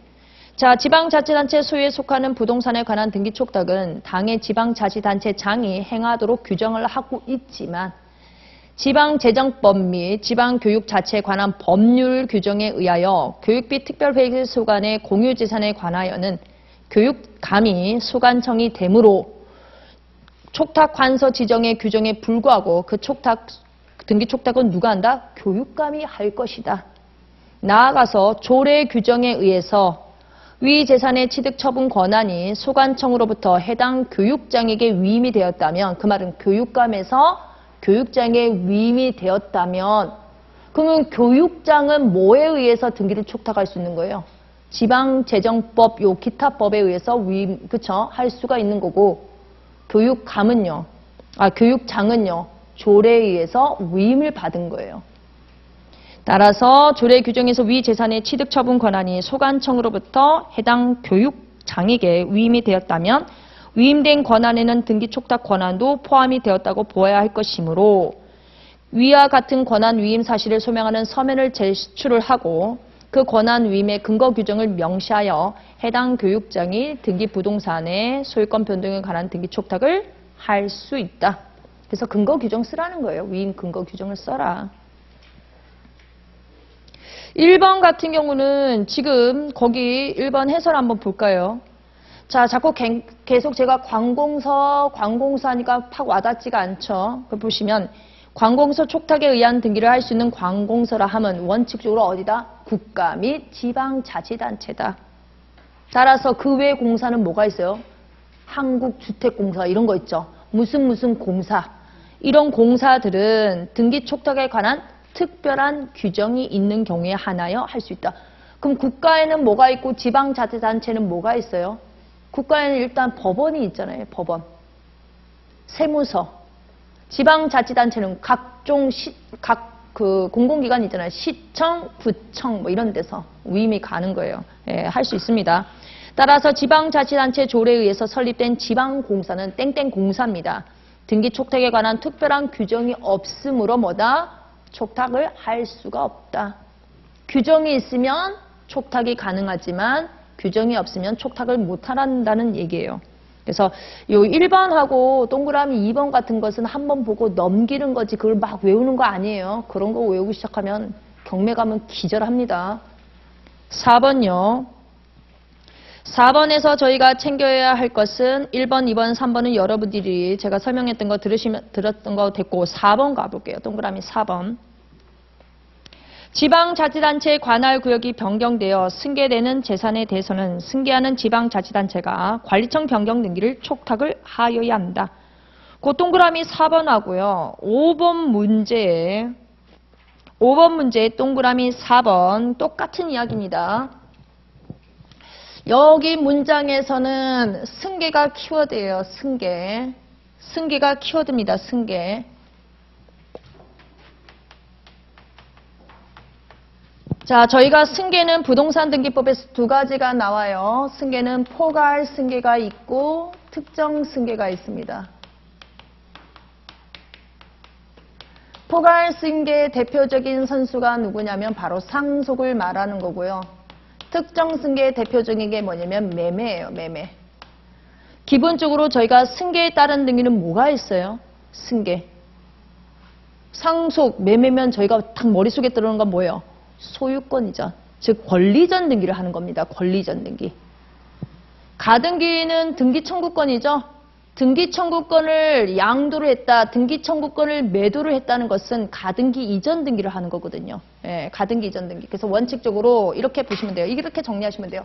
자, 지방자치단체 소유에 속하는 부동산에 관한 등기 촉탁은 당의 지방자치단체장이 행하도록 규정을 하고 있지만 지방재정법 및 지방교육자체에 관한 법률 규정에 의하여 교육비 특별회계 소관의 공유재산에 관하여는 교육감이 소관청이 되므로 촉탁관서 지정의 규정에 불구하고 그 등기 촉탁은 누가 한다? 교육감이 할 것이다. 나아가서 조례 규정에 의해서 위 재산의 취득 처분 권한이 소관청으로부터 해당 교육장에게 위임이 되었다면 그 말은 교육감에서 교육장에 위임이 되었다면 그러면 교육장은 뭐에 의해서 등기를 촉탁할 수 있는 거예요? 지방재정법 요 기타 법에 의해서 위임 그쵸? 할 수가 있는 거고 교육감은요. 교육장은요. 조례에 의해서 위임을 받은 거예요. 따라서 조례 규정에서 위 재산의 취득 처분 권한이 소관청으로부터 해당 교육장에게 위임이 되었다면 위임된 권한에는 등기 촉탁 권한도 포함이 되었다고 보아야 할 것이므로 위와 같은 권한 위임 사실을 소명하는 서면을 제출을 하고 그 권한 위임의 근거 규정을 명시하여 해당 교육장이 등기 부동산의 소유권 변동에 관한 등기 촉탁을 할 수 있다. 그래서 근거 규정 쓰라는 거예요. 위임 근거 규정을 써라. 1번 같은 경우는 지금 거기 1번 해설 한번 볼까요? 자, 자꾸 계속 제가 관공서 하니까 팍 와닿지가 않죠. 그 보시면 관공서 촉탁에 의한 등기를 할 수 있는 관공서라 하면 원칙적으로 어디다? 국가 및 지방자치단체다. 따라서 그 외 공사는 뭐가 있어요? 한국주택공사 이런 거 있죠. 무슨 공사. 이런 공사들은 등기 촉탁에 관한 특별한 규정이 있는 경우에 하나여 할 수 있다. 그럼 국가에는 뭐가 있고 지방자치단체는 뭐가 있어요? 국가에는 일단 법원이 있잖아요. 법원. 세무서. 지방자치단체는 각종 그 공공기관 있잖아요. 시청, 구청 뭐 이런 데서 위임이 가는 거예요. 예, 할 수 있습니다. 따라서 지방자치단체 조례에 의해서 설립된 지방공사는 땡땡공사입니다. 등기 촉탁에 관한 특별한 규정이 없으므로 뭐다? 촉탁을 할 수가 없다. 규정이 있으면 촉탁이 가능하지만 규정이 없으면 촉탁을 못한다는 얘기예요. 그래서 요 1번하고 동그라미 2번 같은 것은 한번 보고 넘기는 거지 그걸 막 외우는 거 아니에요. 그런 거 외우기 시작하면 경매 가면 기절합니다. 4번요. 4번에서 저희가 챙겨야 할 것은 1번, 2번, 3번은 여러분들이 제가 설명했던 거 들었던 거 됐고 4번 가볼게요. 동그라미 4번. 지방자치단체의 관할 구역이 변경되어 승계되는 재산에 대해서는 승계하는 지방자치단체가 관리청 변경 등기를 촉탁을 하여야 한다. 그 동그라미 4번 하고요. 5번 문제 동그라미 4번 똑같은 이야기입니다. 여기 문장에서는 승계가 키워드예요. 승계가 키워드입니다. 승계. 자, 저희가 승계는 부동산 등기법에서 두 가지가 나와요. 승계는 포괄 승계가 있고 특정 승계가 있습니다. 포괄 승계의 대표적인 선수가 누구냐면 바로 상속을 말하는 거고요. 특정 승계의 대표적인 게 뭐냐면 매매예요. 매매. 기본적으로 저희가 승계에 따른 등기는 뭐가 있어요? 승계. 상속, 매매면 저희가 딱 머릿속에 들어오는 건 뭐예요? 소유권이죠. 즉 권리전 등기를 하는 겁니다. 권리전 등기. 가등기는 등기 청구권이죠. 등기 청구권을 양도를 했다. 등기 청구권을 매도를 했다는 것은 가등기 이전 등기를 하는 거거든요. 예, 가등기 이전 등기. 그래서 원칙적으로 이렇게 보시면 돼요. 이렇게 정리하시면 돼요.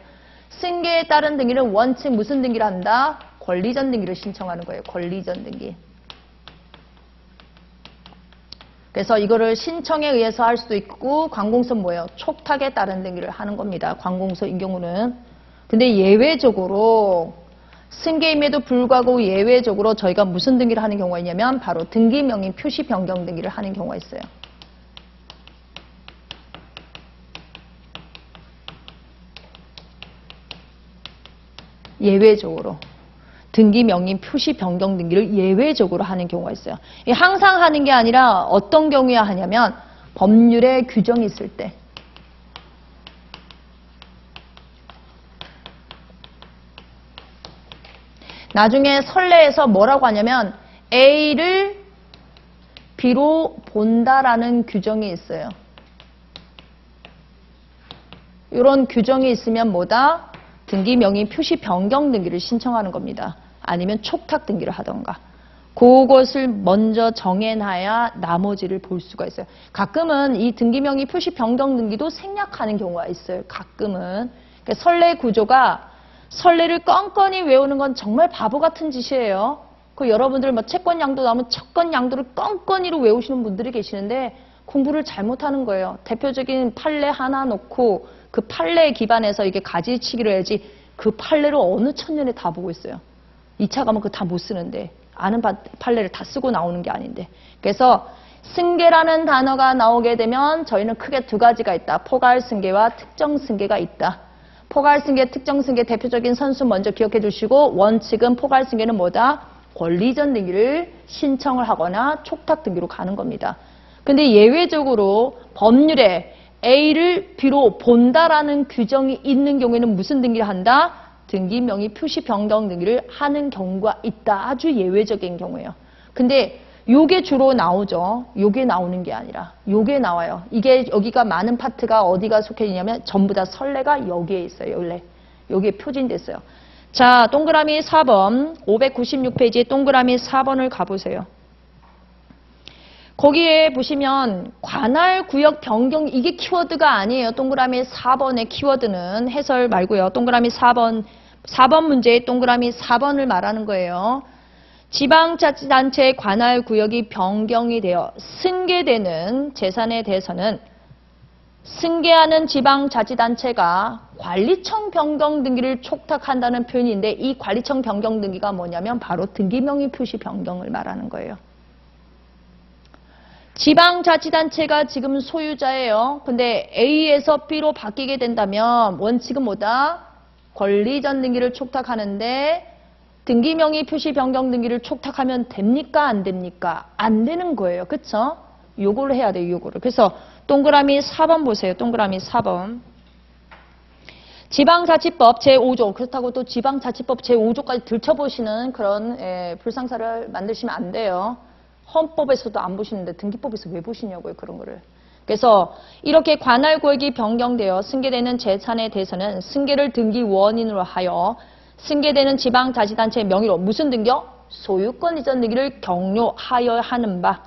승계에 따른 등기는 원칙 무슨 등기를 한다? 권리전 등기를 신청하는 거예요. 권리전 등기. 그래서 이거를 신청에 의해서 할 수도 있고 관공서 뭐예요? 촉탁에 따른 등기를 하는 겁니다. 관공서인 경우는. 근데 예외적으로 승계임에도 불구하고 예외적으로 저희가 무슨 등기를 하는 경우가 있냐면 바로 등기명의 표시 변경 등기를 하는 경우가 있어요. 예외적으로. 등기명의 표시 변경 등기를 예외적으로 하는 경우가 있어요. 항상 하는 게 아니라 어떤 경우에 하냐면 법률에 규정이 있을 때. 나중에 선례에서 뭐라고 하냐면 A를 B로 본다라는 규정이 있어요. 이런 규정이 있으면 뭐다? 등기명의 표시 변경 등기를 신청하는 겁니다. 아니면 촉탁 등기를 하던가. 그것을 먼저 정해놔야 나머지를 볼 수가 있어요. 가끔은 이 등기명의 표시 변경 등기도 생략하는 경우가 있어요. 가끔은. 그러니까 선례 구조가 선례를 껌껌이 외우는 건 정말 바보 같은 짓이에요. 그 여러분들 뭐 채권 양도 나오면 채권 양도를 껌껌이로 외우시는 분들이 계시는데 공부를 잘못하는 거예요. 대표적인 판례 하나 놓고 그 판례에 기반해서 이게 가지치기를 해야지 그 판례를 어느 천년에 다 보고 있어요. 2차 가면 그거 다 못 쓰는데 아는 판례를 다 쓰고 나오는 게 아닌데. 그래서 승계라는 단어가 나오게 되면 저희는 크게 두 가지가 있다. 포괄 승계와 특정 승계가 있다. 포괄 승계, 특정 승계 대표적인 선수 먼저 기억해 주시고 원칙은 포괄 승계는 뭐다? 권리전 등기를 신청을 하거나 촉탁 등기로 가는 겁니다. 근데 예외적으로 법률에 A를 B로 본다라는 규정이 있는 경우에는 무슨 등기를 한다? 등기명의 표시 변경 등기를 하는 경우가 있다. 아주 예외적인 경우예요. 근데 요게 주로 나오죠. 요게 나오는 게 아니라 요게 나와요. 이게 여기가 많은 파트가 어디가 속해 있냐면 전부 다 선례가 여기에 있어요. 원래 여기에 표진됐어요. 자, 동그라미 4번 596페이지에 동그라미 4번을 가보세요. 거기에 보시면 관할 구역 변경 이게 키워드가 아니에요. 동그라미 4번의 키워드는 해설 말고요. 동그라미 4번 문제의 동그라미 4번을 말하는 거예요. 지방자치단체의 관할 구역이 변경이 되어 승계되는 재산에 대해서는 승계하는 지방자치단체가 관리청 변경 등기를 촉탁한다는 표현인데 이 관리청 변경 등기가 뭐냐면 바로 등기명의 표시 변경을 말하는 거예요. 지방자치단체가 지금 소유자예요. 근데 A에서 B로 바뀌게 된다면 원칙은 뭐다? 권리전 등기를 촉탁하는데 등기명의 표시 변경 등기를 촉탁하면 됩니까? 안 됩니까? 안 되는 거예요. 그쵸? 요거를 해야 돼요. 요거를. 그래서 동그라미 4번 보세요. 동그라미 4번. 지방자치법 제5조. 그렇다고 또 지방자치법 제5조까지 들춰보시는 그런 불상사를 만드시면 안 돼요. 헌법에서도 안 보시는데 등기법에서 왜 보시냐고요. 그런 거를. 그래서 이렇게 관할구역이 변경되어 승계되는 재산에 대해서는 승계를 등기 원인으로 하여 승계되는 지방자치단체의 명의로 무슨 등기요? 소유권 이전 등기를 격려하여 하는 바.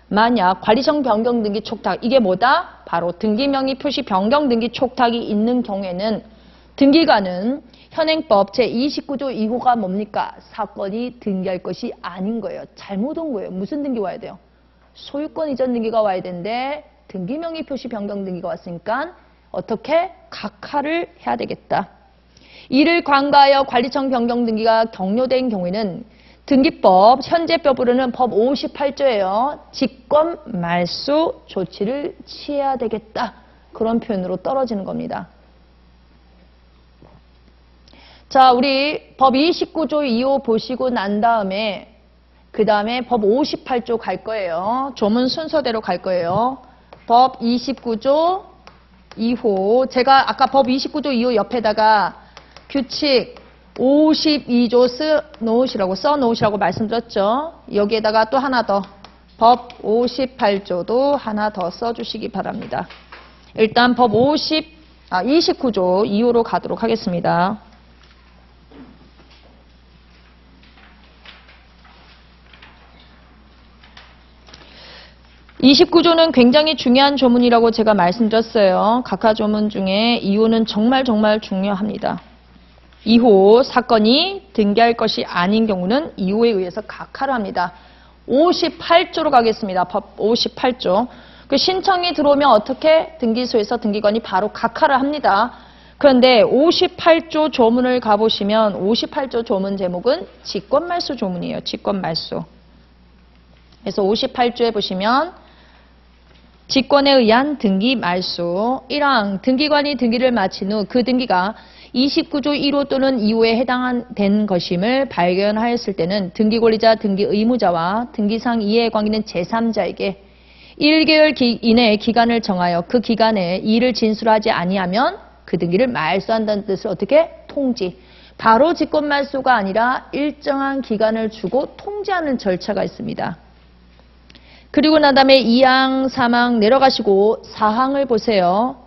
만약 관리청 변경 등기 촉탁 이게 뭐다? 바로 등기명의 표시 변경 등기 촉탁이 있는 경우에는 등기관은 현행법 제29조 2호가 뭡니까? 사건이 등기할 것이 아닌 거예요. 잘못 온 거예요. 무슨 등기 와야 돼요? 소유권 이전 등기가 와야 되는데 등기명의 표시 변경 등기가 왔으니까 어떻게? 각하를 해야 되겠다. 이를 관가하여 관리청 변경 등기가 격려된 경우에는 등기법 현재법으로는 법 58조예요. 직권 말소 조치를 취해야 되겠다. 그런 표현으로 떨어지는 겁니다. 자, 우리 법 29조 2호 보시고 난 다음에 그 다음에 법 58조 갈 거예요. 조문 순서대로 갈 거예요. 법 29조 2호 제가 아까 법 29조 2호 옆에다가 규칙 52조 써 놓으시라고 말씀드렸죠. 여기에다가 또 하나 더 법 58조도 하나 더 써주시기 바랍니다. 일단 법 29조 2호로 가도록 하겠습니다. (29조는) 굉장히 중요한 조문이라고 제가 말씀드렸어요. 각하 조문 중에 2호는 정말 중요합니다. 이후 사건이 등기할 것이 아닌 경우는 이유에 의해서 각하를 합니다. 58조로 가겠습니다. 법 58조. 그 신청이 들어오면 어떻게 등기소에서 등기관이 바로 각하를 합니다. 그런데 58조 조문을 가보시면 58조 조문 제목은 직권말소 조문이에요. 직권말소. 그래서 58조에 보시면 직권에 의한 등기 말소 1항 등기관이 등기를 마친 후 그 등기가 29조 1호 또는 2호에 해당된 것임을 발견하였을 때는 등기권리자 등기 의무자와 등기상 이해에 관계있는 제3자에게 1개월 이내의 기간을 정하여 그 기간에 이의를 진술하지 아니하면 그 등기를 말소한다는 뜻을 어떻게? 통지. 바로 직권말소가 아니라 일정한 기간을 주고 통지하는 절차가 있습니다. 그리고 난 다음에 2항, 3항 내려가시고 4항을 보세요.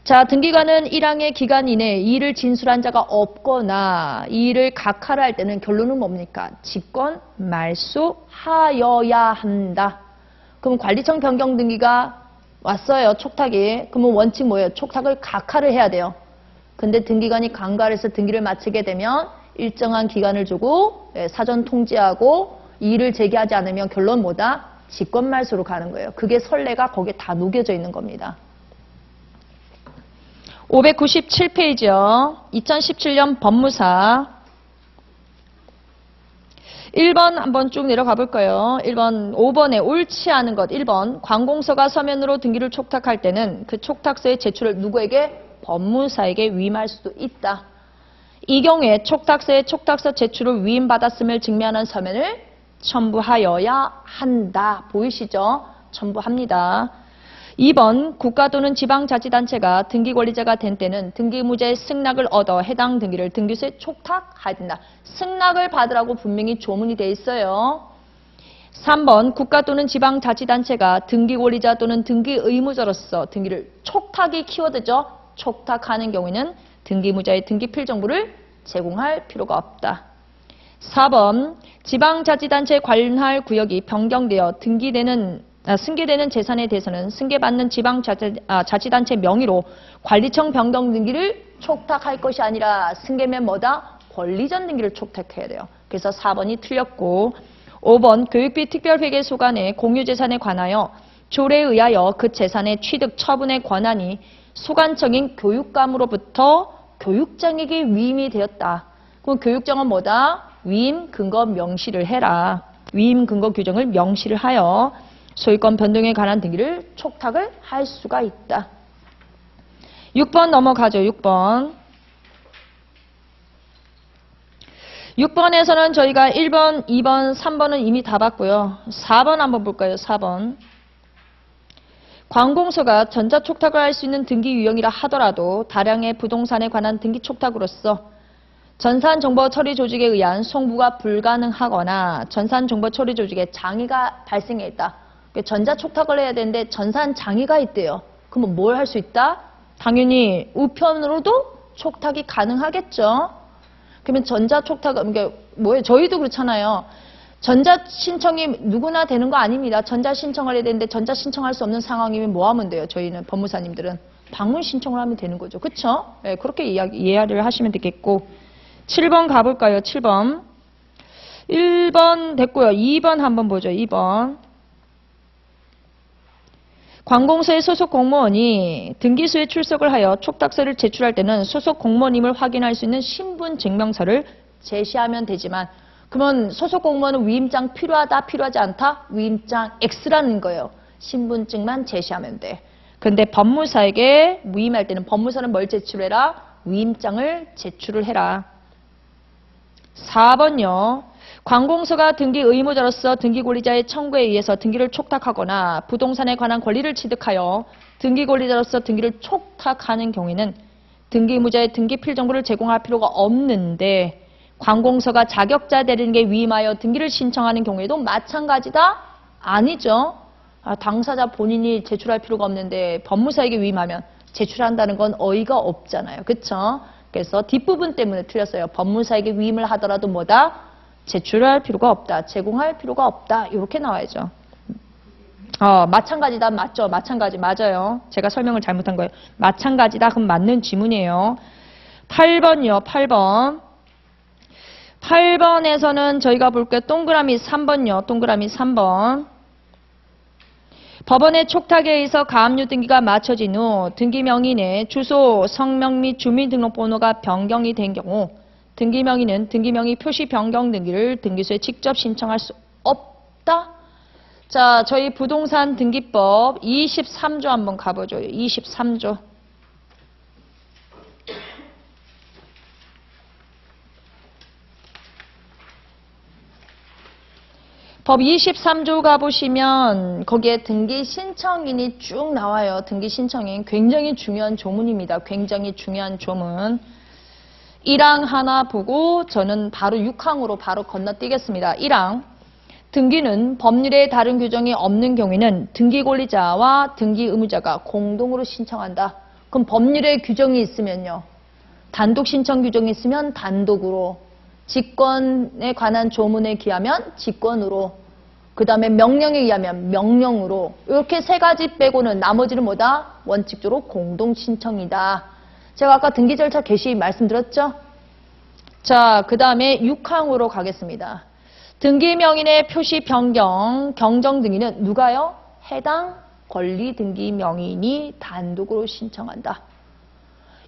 자, 등기관은 1항의 기간 이내에 이의를 진술한 자가 없거나 이의를 각하를 할 때는 결론은 뭡니까? 직권 말소하여야 한다. 그럼 관리청 변경 등기가 왔어요. 촉탁이. 그러면 원칙 뭐예요? 촉탁을 각하를 해야 돼요. 근데 등기관이 강가를 해서 등기를 마치게 되면 일정한 기간을 주고 사전 통지하고 이의를 제기하지 않으면 결론 뭐다? 직권 말소로 가는 거예요. 그게 선례가 거기에 다 녹여져 있는 겁니다. 597페이지요. 2017년 법무사 1번 한번 쭉 내려가 볼까요? 1번, 5번에 옳지 않은 것. 1번, 관공서가 서면으로 등기를 촉탁할 때는 그 촉탁서의 제출을 누구에게? 법무사에게 위임할 수도 있다. 이 경우에 촉탁서의 촉탁서 제출을 위임받았음을 증명하는 서면을 첨부하여야 한다. 보이시죠? 첨부합니다. 2번, 국가 또는 지방자치단체가 등기권리자가 된 때는 등기무죄의 승낙을 얻어 해당 등기를 등기소에 촉탁해야 된다. 승낙을 받으라고 분명히 조문이 돼 있어요. 3번, 국가 또는 지방자치단체가 등기권리자 또는 등기의무자로서 등기를 촉탁이 키워드죠. 촉탁하는 경우에는 등기무자의 등기필정보를 제공할 필요가 없다. 4번, 지방자치단체 관할 구역이 변경되어 승계되는 재산에 대해서는 승계받는 지방자치단체 명의로 관리청 변경 등기를 촉탁할 것이 아니라 승계면 뭐다? 권리전 등기를 촉탁해야 돼요. 그래서 4번이 틀렸고 5번 교육비 특별회계 소관의 공유재산에 관하여 조례에 의하여 그 재산의 취득 처분의 권한이 소관청인 교육감으로부터 교육장에게 위임이 되었다. 그럼 교육장은 뭐다? 위임 근거 명시를 해라. 위임 근거 규정을 명시를 하여 소유권 변동에 관한 등기를 촉탁을 할 수가 있다. 6번 넘어가죠. 6번. 6번에서는 저희가 1번, 2번, 3번은 이미 다 봤고요. 4번 한번 볼까요? 4번. 관공서가 전자촉탁을 할 수 있는 등기 유형이라 하더라도 다량의 부동산에 관한 등기 촉탁으로서 전산정보처리조직에 의한 송부가 불가능하거나 전산정보처리조직에 장애가 발생했다. 전자촉탁을 해야 되는데 전산장애가 있대요. 그러면 뭘 할 수 있다? 당연히 우편으로도 촉탁이 가능하겠죠. 그러면 전자촉탁, 이게 뭐예요? 저희도 그렇잖아요. 전자신청이 누구나 되는 거 아닙니다. 전자신청을 해야 되는데 전자신청할 수 없는 상황이면 뭐 하면 돼요? 저희는 법무사님들은 방문 신청을 하면 되는 거죠. 그렇죠? 네, 그렇게 이해를 하시면 되겠고 7번 가볼까요? 7번. 1번 됐고요. 2번 한번 보죠. 2번. 관공서의 소속 공무원이 등기소에 출석을 하여 촉탁서를 제출할 때는 소속 공무원임을 확인할 수 있는 신분증명서를 제시하면 되지만 그러면 소속 공무원은 위임장 필요하다, 필요하지 않다? 위임장 X라는 거예요. 신분증만 제시하면 돼. 그런데 법무사에게 위임할 때는 법무사는 뭘 제출해라? 위임장을 제출을 해라. 4번요. 관공서가 등기 의무자로서 등기권리자의 청구에 의해서 등기를 촉탁하거나 부동산에 관한 권리를 취득하여 등기권리자로서 등기를 촉탁하는 경우에는 등기의무자의 등기필정보를 제공할 필요가 없는데 관공서가 자격자 대리인에게 위임하여 등기를 신청하는 경우에도 마찬가지다? 아니죠. 당사자 본인이 제출할 필요가 없는데 법무사에게 위임하면 제출한다는 건 어이가 없잖아요. 그렇죠? 그래서 뒷부분 때문에 틀렸어요. 법무사에게 위임을 하더라도 뭐다? 제출할 필요가 없다. 제공할 필요가 없다. 이렇게 나와야죠. 마찬가지다. 맞죠? 마찬가지. 맞아요. 제가 설명을 잘못한 거예요. 마찬가지다. 그럼 맞는 지문이에요. 8번이요. 8번. 8번에서는 저희가 볼게요. 동그라미 3번요. 동그라미 3번. 법원의 촉탁에 의해서 가압류 등기가 맞춰진 후 등기명인의 주소, 성명 및 주민등록번호가 변경이 된 경우 등기명인은 등기명의 표시 변경 등기를 등기소에 직접 신청할 수 없다. 자, 저희 부동산 등기법 23조 한번 가보죠. 23조. 법 23조 가보시면 거기에 등기 신청인이 쭉 나와요. 등기 신청인 굉장히 중요한 조문입니다. 굉장히 중요한 조문. 1항 하나 보고 저는 바로 6항으로 바로 건너뛰겠습니다. 1항. 등기는 법률에 다른 규정이 없는 경우에는 등기 권리자와 등기 의무자가 공동으로 신청한다. 그럼 법률에 규정이 있으면요. 단독 신청 규정이 있으면 단독으로, 직권에 관한 조문에 기하면 직권으로, 그 다음에 명령에 의하면 명령으로, 이렇게 세 가지 빼고는 나머지는 뭐다? 원칙적으로 공동 신청이다. 제가 아까 등기 절차 개시 말씀드렸죠? 자, 그 다음에 6항으로 가겠습니다. 등기 명인의 표시 변경, 경정 등기는 누가요? 해당 권리 등기 명인이 단독으로 신청한다.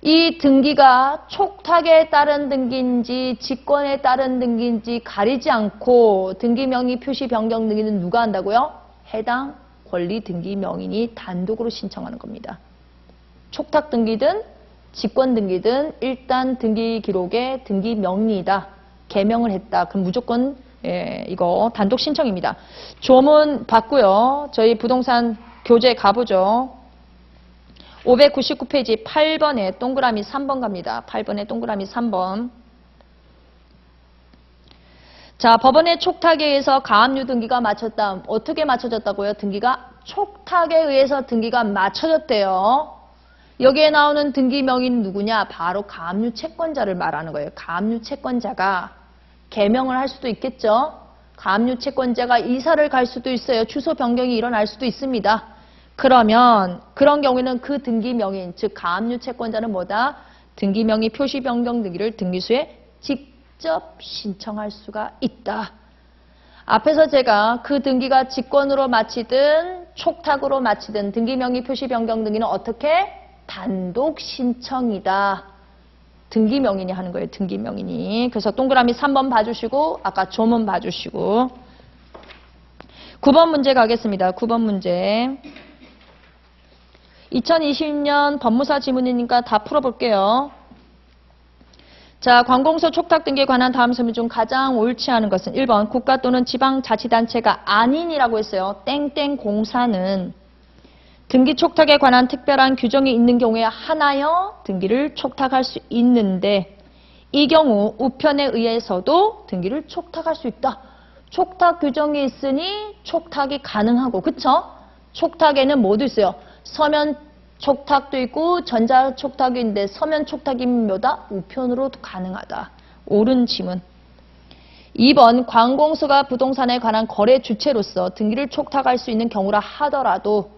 이 등기가 촉탁에 따른 등기인지 직권에 따른 등기인지 가리지 않고 등기 명의 표시 변경 등기는 누가 한다고요? 해당 권리 등기 명인이 단독으로 신청하는 겁니다. 촉탁 등기든 직권 등기든 일단 등기 기록에 등기 명의이다. 개명을 했다. 그럼 무조건 이거 단독 신청입니다. 조문 받고요. 저희 부동산 교재 가보죠. 599페이지 8번에 동그라미 3번 갑니다. 8번에 동그라미 3번. 자, 법원의 촉탁에 의해서 가압류 등기가 맞췄다. 어떻게 맞춰졌다고요? 등기가 촉탁에 의해서 등기가 맞춰졌대요. 여기에 나오는 등기 명의는 누구냐? 바로 가압류 채권자를 말하는 거예요. 가압류 채권자가 개명을 할 수도 있겠죠. 가압류 채권자가 이사를 갈 수도 있어요. 주소 변경이 일어날 수도 있습니다. 그러면 그런 경우에는 그 등기 명인, 즉 가압류 채권자는 뭐다? 등기 명의 표시 변경 등기를 등기소에 직접 신청할 수가 있다. 앞에서 제가 그 등기가 직권으로 마치든 촉탁으로 마치든 등기 명의 표시 변경 등기는 어떻게? 단독 신청이다. 등기 명인이 하는 거예요. 등기 명인이. 그래서 동그라미 3번 봐주시고 아까 조문 봐주시고 9번 문제 가겠습니다. 9번 문제. 2020년 법무사 지문이니까 다 풀어볼게요. 자, 관공서 촉탁 등기에 관한 다음 설명 중 가장 옳지 않은 것은 1번 국가 또는 지방자치단체가 아닌이라고 했어요. 땡땡 공사는 등기 촉탁에 관한 특별한 규정이 있는 경우에 하나여 등기를 촉탁할 수 있는데 이 경우 우편에 의해서도 등기를 촉탁할 수 있다. 촉탁 규정이 있으니 촉탁이 가능하고, 그쵸? 촉탁에는 뭐도 있어요? 서면 촉탁도 있고 전자 촉탁이 있는데 서면 촉탁이 뭐다? 우편으로도 가능하다. 옳은 지문. 2번 관공서가 부동산에 관한 거래 주체로서 등기를 촉탁할 수 있는 경우라 하더라도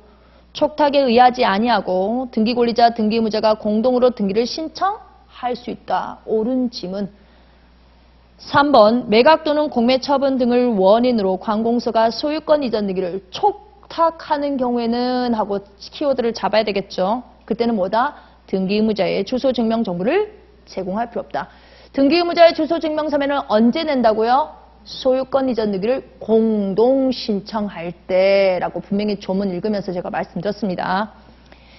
촉탁에 의하지 아니하고 등기 권리자, 등기 의무자가 공동으로 등기를 신청할 수 있다. 옳은 지문. 3번 매각 또는 공매 처분 등을 원인으로 관공서가 소유권 이전 등기를 촉탁하는 경우에는 하고 키워드를 잡아야 되겠죠. 그때는 뭐다? 등기 의무자의 주소 증명 정보를 제공할 필요 없다. 등기 의무자의 주소 증명 서면을 언제 낸다고요? 소유권 이전 등기를 공동 신청할 때라고 분명히 조문 읽으면서 제가 말씀드렸습니다.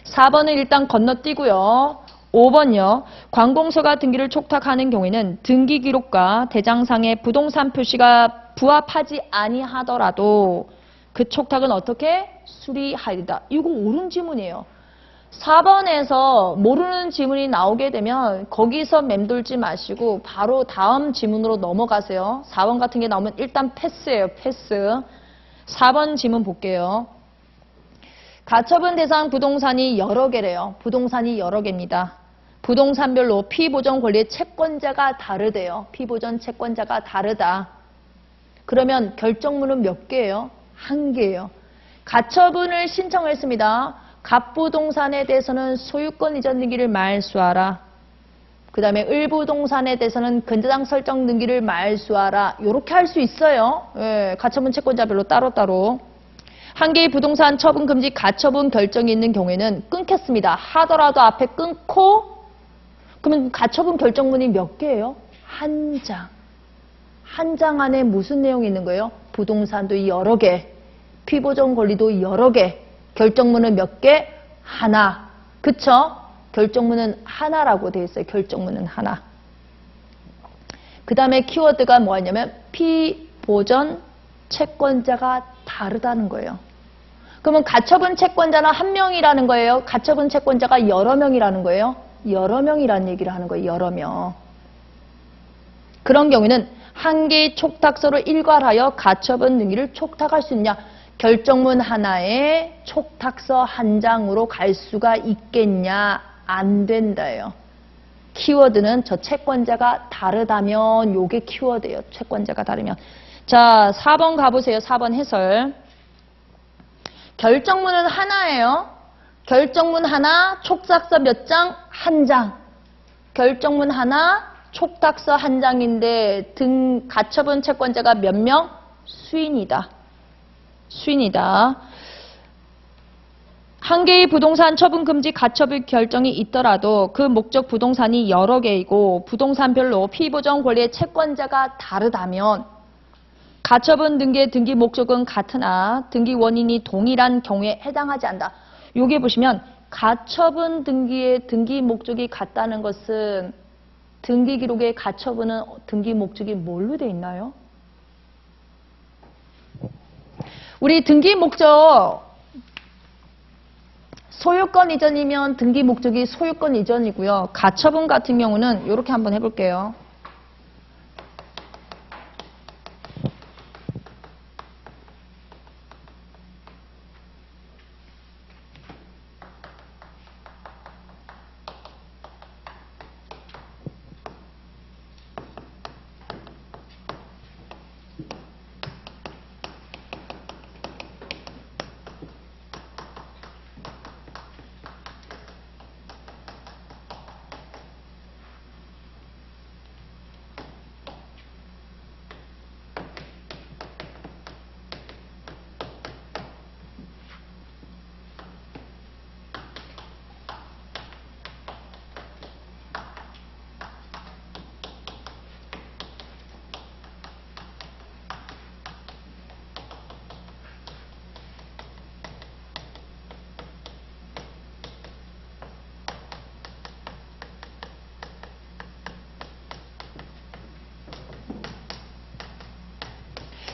4번은 일단 건너뛰고요. 5번요. 관공서가 등기를 촉탁하는 경우에는 등기 기록과 대장상의 부동산 표시가 부합하지 아니하더라도 그 촉탁은 어떻게 수리하리다. 이거 옳은 지문이에요. 4번에서 모르는 지문이 나오게 되면 거기서 맴돌지 마시고 바로 다음 지문으로 넘어가세요. 4번 같은 게 나오면 일단 패스예요. 패스. 4번 지문 볼게요. 가처분 대상 부동산이 여러 개래요. 부동산이 여러 개입니다. 부동산별로 피보전 권리의 채권자가 다르대요. 피보전 채권자가 다르다. 그러면 결정문은 몇 개예요? 한 개예요. 가처분을 신청했습니다. 갑부동산에 대해서는 소유권 이전 등기를 말소하라. 그 다음에 을부동산에 대해서는 근저당 설정 등기를 말소하라. 이렇게 할 수 있어요. 예, 가처분 채권자별로 따로따로. 한 개의 부동산 처분 금지 가처분 결정이 있는 경우에는 끊겠습니다. 하더라도 앞에 끊고 그러면 가처분 결정문이 몇 개예요? 한 장. 한 장 안에 무슨 내용이 있는 거예요? 부동산도 여러 개, 피보전 권리도 여러 개, 결정문은 몇 개? 하나. 그쵸? 결정문은 하나라고 되어 있어요. 결정문은 하나. 그 다음에 키워드가 뭐냐면 피보전 채권자가 다르다는 거예요. 그러면 가처분 채권자는 한 명이라는 거예요. 가처분 채권자가 여러 명이라는 거예요. 여러 명이라는 얘기를 하는 거예요. 여러 명. 그런 경우에는 한 개의 촉탁서로 일괄하여 가처분 등기를 촉탁할 수 있냐? 결정문 하나에 촉탁서 한 장으로 갈 수가 있겠냐? 안 된다예요. 키워드는 저 채권자가 다르다면 요게 키워드예요. 채권자가 다르면. 자, 4번 가보세요. 4번 해설. 결정문은 하나예요. 결정문 하나, 촉탁서 몇 장? 한 장. 결정문 하나, 촉탁서 한 장인데 가처분 채권자가 몇 명? 수인이다. 수인이다. 한 개의 부동산 처분 금지 가처분 결정이 있더라도 그 목적 부동산이 여러 개이고 부동산별로 피보전 권리의 채권자가 다르다면 가처분 등기의 등기 목적은 같으나 등기 원인이 동일한 경우에 해당하지 않는다. 여기 보시면 가처분 등기의 등기 목적이 같다는 것은 등기 기록의 가처분은 등기 목적이 뭘로 돼 있나요? 우리 등기 목적 소유권 이전이면 등기 목적이 소유권 이전이고요. 가처분 같은 경우는 이렇게 한번 해볼게요.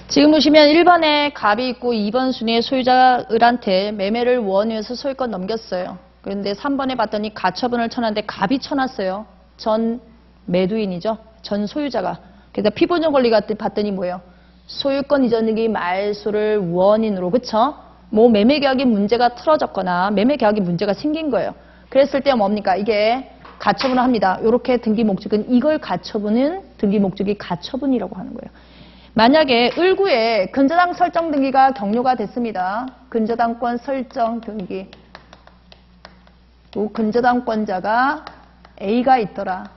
지금 보시면 1번에 갑이 있고 2번 순위에 소유자 을한테 매매를 원해서 소유권 넘겼어요. 그런데 3번에 봤더니 가처분을 쳐놨는데 갑이 쳐놨어요. 전 매도인이죠. 전 소유자가. 그래서 피보전 권리가 봤더니 뭐예요? 소유권 이전 등기 말소를 원인으로, 그쵸? 뭐 매매 계약이 문제가 틀어졌거나 매매 계약이 문제가 생긴 거예요. 그랬을 때 뭡니까? 이게 가처분을 합니다. 이렇게 등기 목적은 이걸 가처분은 등기 목적이 가처분이라고 하는 거예요. 만약에 을구에 근저당 설정 등기가 격려가 됐습니다. 근저당권 설정 등기. 또 근저당권자가 A가 있더라.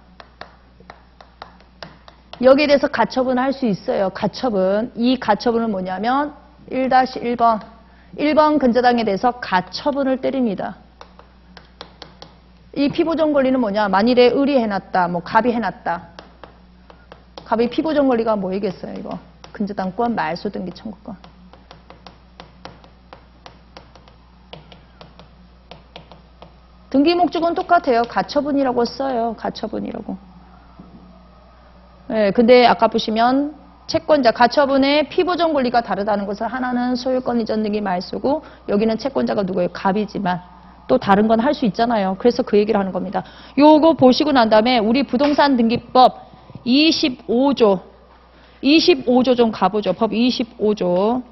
여기에 대해서 가처분을 할 수 있어요. 가처분. 이 가처분은 뭐냐면 1-1번. 1번 근저당에 대해서 가처분을 때립니다. 이 피보전 권리는 뭐냐? 만일에 을이 해놨다. 뭐 갑이 해놨다. 갑이 피보전 권리가 뭐이겠어요, 이거? 근저당권, 말소 등기 청구권. 등기 목적은 똑같아요. 가처분이라고 써요. 가처분이라고. 네, 근데 아까 보시면 채권자, 가처분의 피보전 권리가 다르다는 것을 하나는 소유권 이전 등기 말소고 여기는 채권자가 누구예요? 갑이지만 또 다른 건 할 수 있잖아요. 그래서 그 얘기를 하는 겁니다. 요거 보시고 난 다음에 우리 부동산 등기법 25조 좀 가보죠. 법 25조.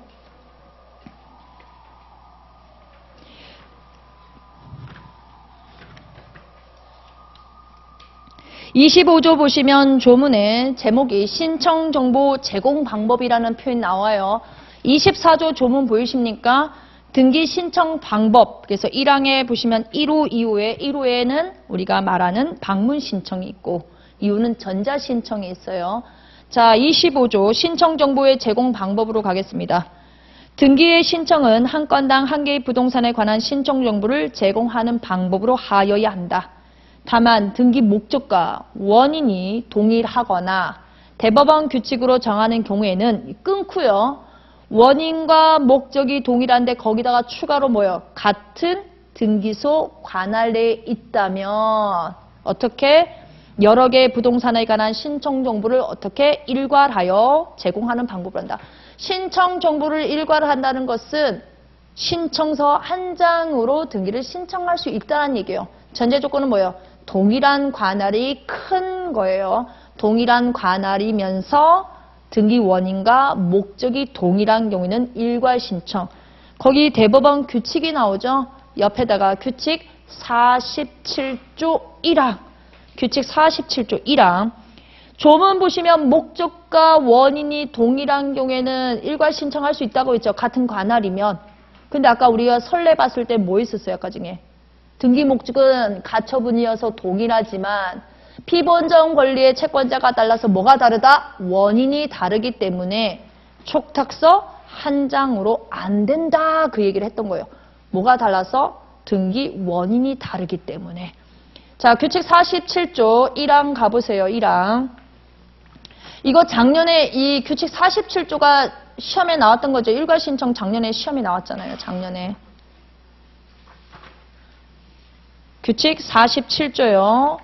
25조 보시면 조문에 제목이 신청정보 제공 방법이라는 표현 나와요. 24조 조문 보이십니까? 등기 신청 방법. 그래서 1항에 보시면 1호, 2호에 1호에는 우리가 말하는 방문 신청이 있고 2호는 전자 신청이 있어요. 자, 25조 신청 정보의 제공 방법으로 가겠습니다. 등기의 신청은 한 건당 한 개의 부동산에 관한 신청 정보를 제공하는 방법으로 하여야 한다. 다만 등기 목적과 원인이 동일하거나 대법원 규칙으로 정하는 경우에는 끊고요. 원인과 목적이 동일한데 거기다가 추가로 뭐요? 같은 등기소 관할 내에 있다면 어떻게 여러 개의 부동산에 관한 신청 정보를 어떻게 일괄하여 제공하는 방법을 한다. 신청 정보를 일괄한다는 것은 신청서 한 장으로 등기를 신청할 수 있다는 얘기예요. 전제 조건은 뭐예요? 동일한 관할이 큰 거예요. 동일한 관할이면서 등기 원인과 목적이 동일한 경우에는 일괄 신청. 거기 대법원 규칙이 나오죠. 옆에다가 규칙 47조 1항. 규칙 47조 1항. 조문 보시면 목적과 원인이 동일한 경우에는 일괄 신청할 수 있다고 했죠. 같은 관할이면. 근데 아까 우리가 선례 봤을 때 뭐 있었어요? 아까 중에. 등기 목적은 가처분이어서 동일하지만 피본정 권리의 채권자가 달라서 뭐가 다르다? 원인이 다르기 때문에 촉탁서 한 장으로 안 된다. 그 얘기를 했던 거예요. 뭐가 달라서? 등기 원인이 다르기 때문에. 자, 규칙 47조 1항 가보세요. 1항. 이거 작년에 이 규칙 47조가 시험에 나왔던 거죠. 일괄 신청 작년에 시험에 나왔잖아요. 작년에. 규칙 47조요.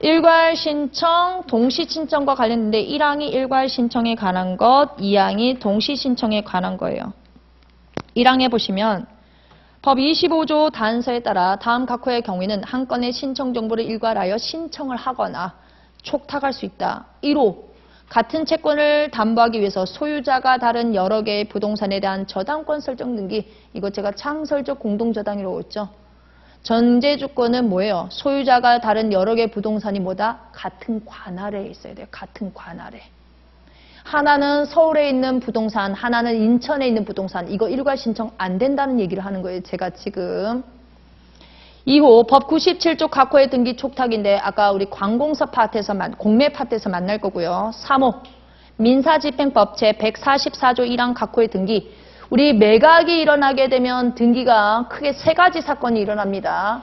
일괄 신청, 동시 신청과 관련된데 1항이 일괄 신청에 관한 것, 2항이 동시 신청에 관한 거예요. 1항에 보시면 법 25조 단서에 따라 다음 각호의 경우에는 한 건의 신청 정보를 일괄하여 신청을 하거나 촉탁할 수 있다. 1호, 같은 채권을 담보하기 위해서 소유자가 다른 여러 개의 부동산에 대한 저당권 설정 등기. 이거 제가 창설적 공동저당이라고 했죠. 전제 조건은 뭐예요? 소유자가 다른 여러 개의 부동산이 뭐다? 같은 관할에 있어야 돼요. 같은 관할에. 하나는 서울에 있는 부동산, 하나는 인천에 있는 부동산. 이거 일괄 신청 안 된다는 얘기를 하는 거예요. 제가 지금. 2호 법 97조 각호의 등기 촉탁인데 아까 우리 관공서 파트에서 공매 파트에서 만날 거고요. 3호 민사집행법 제144조 1항 각호의 등기. 우리 매각이 일어나게 되면 등기가 크게 세 가지 사건이 일어납니다.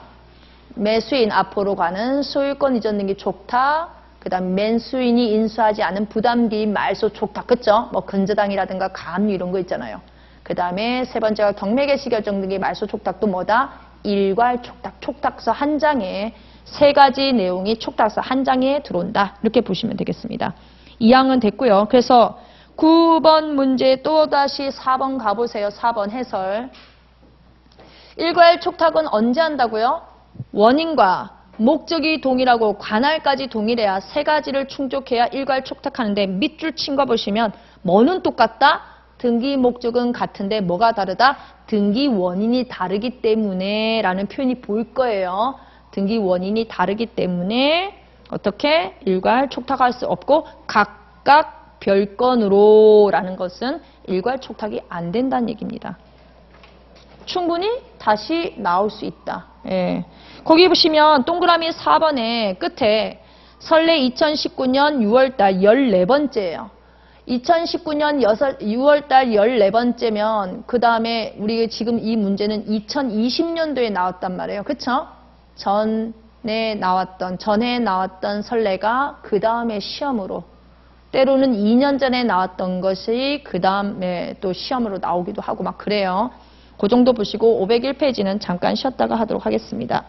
매수인 앞으로 가는 소유권 이전 등기 촉탁, 그 다음 맨수인이 인수하지 않은 부담기인 말소 촉탁, 그쵸? 뭐 근저당이라든가 가압류 이런 거 있잖아요. 그 다음에 세 번째가 경매 개시 결정 등기 말소 촉탁도 뭐다? 일괄 촉탁, 촉탁서 한 장에 세 가지 내용이 촉탁서 한 장에 들어온다. 이렇게 보시면 되겠습니다. 2항은 됐고요. 그래서 9번 문제 또다시 4번 가보세요. 4번 해설. 일괄 촉탁은 언제 한다고요? 원인과 목적이 동일하고 관할까지 동일해야 세 가지를 충족해야 일괄 촉탁하는데 밑줄 친 거 보시면 뭐는 똑같다? 등기 목적은 같은데 뭐가 다르다? 등기 원인이 다르기 때문에 라는 표현이 보일 거예요. 등기 원인이 다르기 때문에 어떻게 일괄 촉탁할 수 없고 각각 별건으로 라는 것은 일괄 촉탁이 안 된다는 얘기입니다. 충분히 다시 나올 수 있다. 예. 거기 보시면 동그라미 4번에 끝에 설례 2019년 6월달 14번째예요. 2019년 6월달 14번째면 그 다음에 우리 지금 이 문제는 2020년도에 나왔단 말이에요. 그쵸? 전에 나왔던 설례가 그 다음에 시험으로 때로는 2년 전에 나왔던 것이 그 다음에 또 시험으로 나오기도 하고 막 그래요. 그 정도 보시고 501페이지는 잠깐 쉬었다가 하도록 하겠습니다.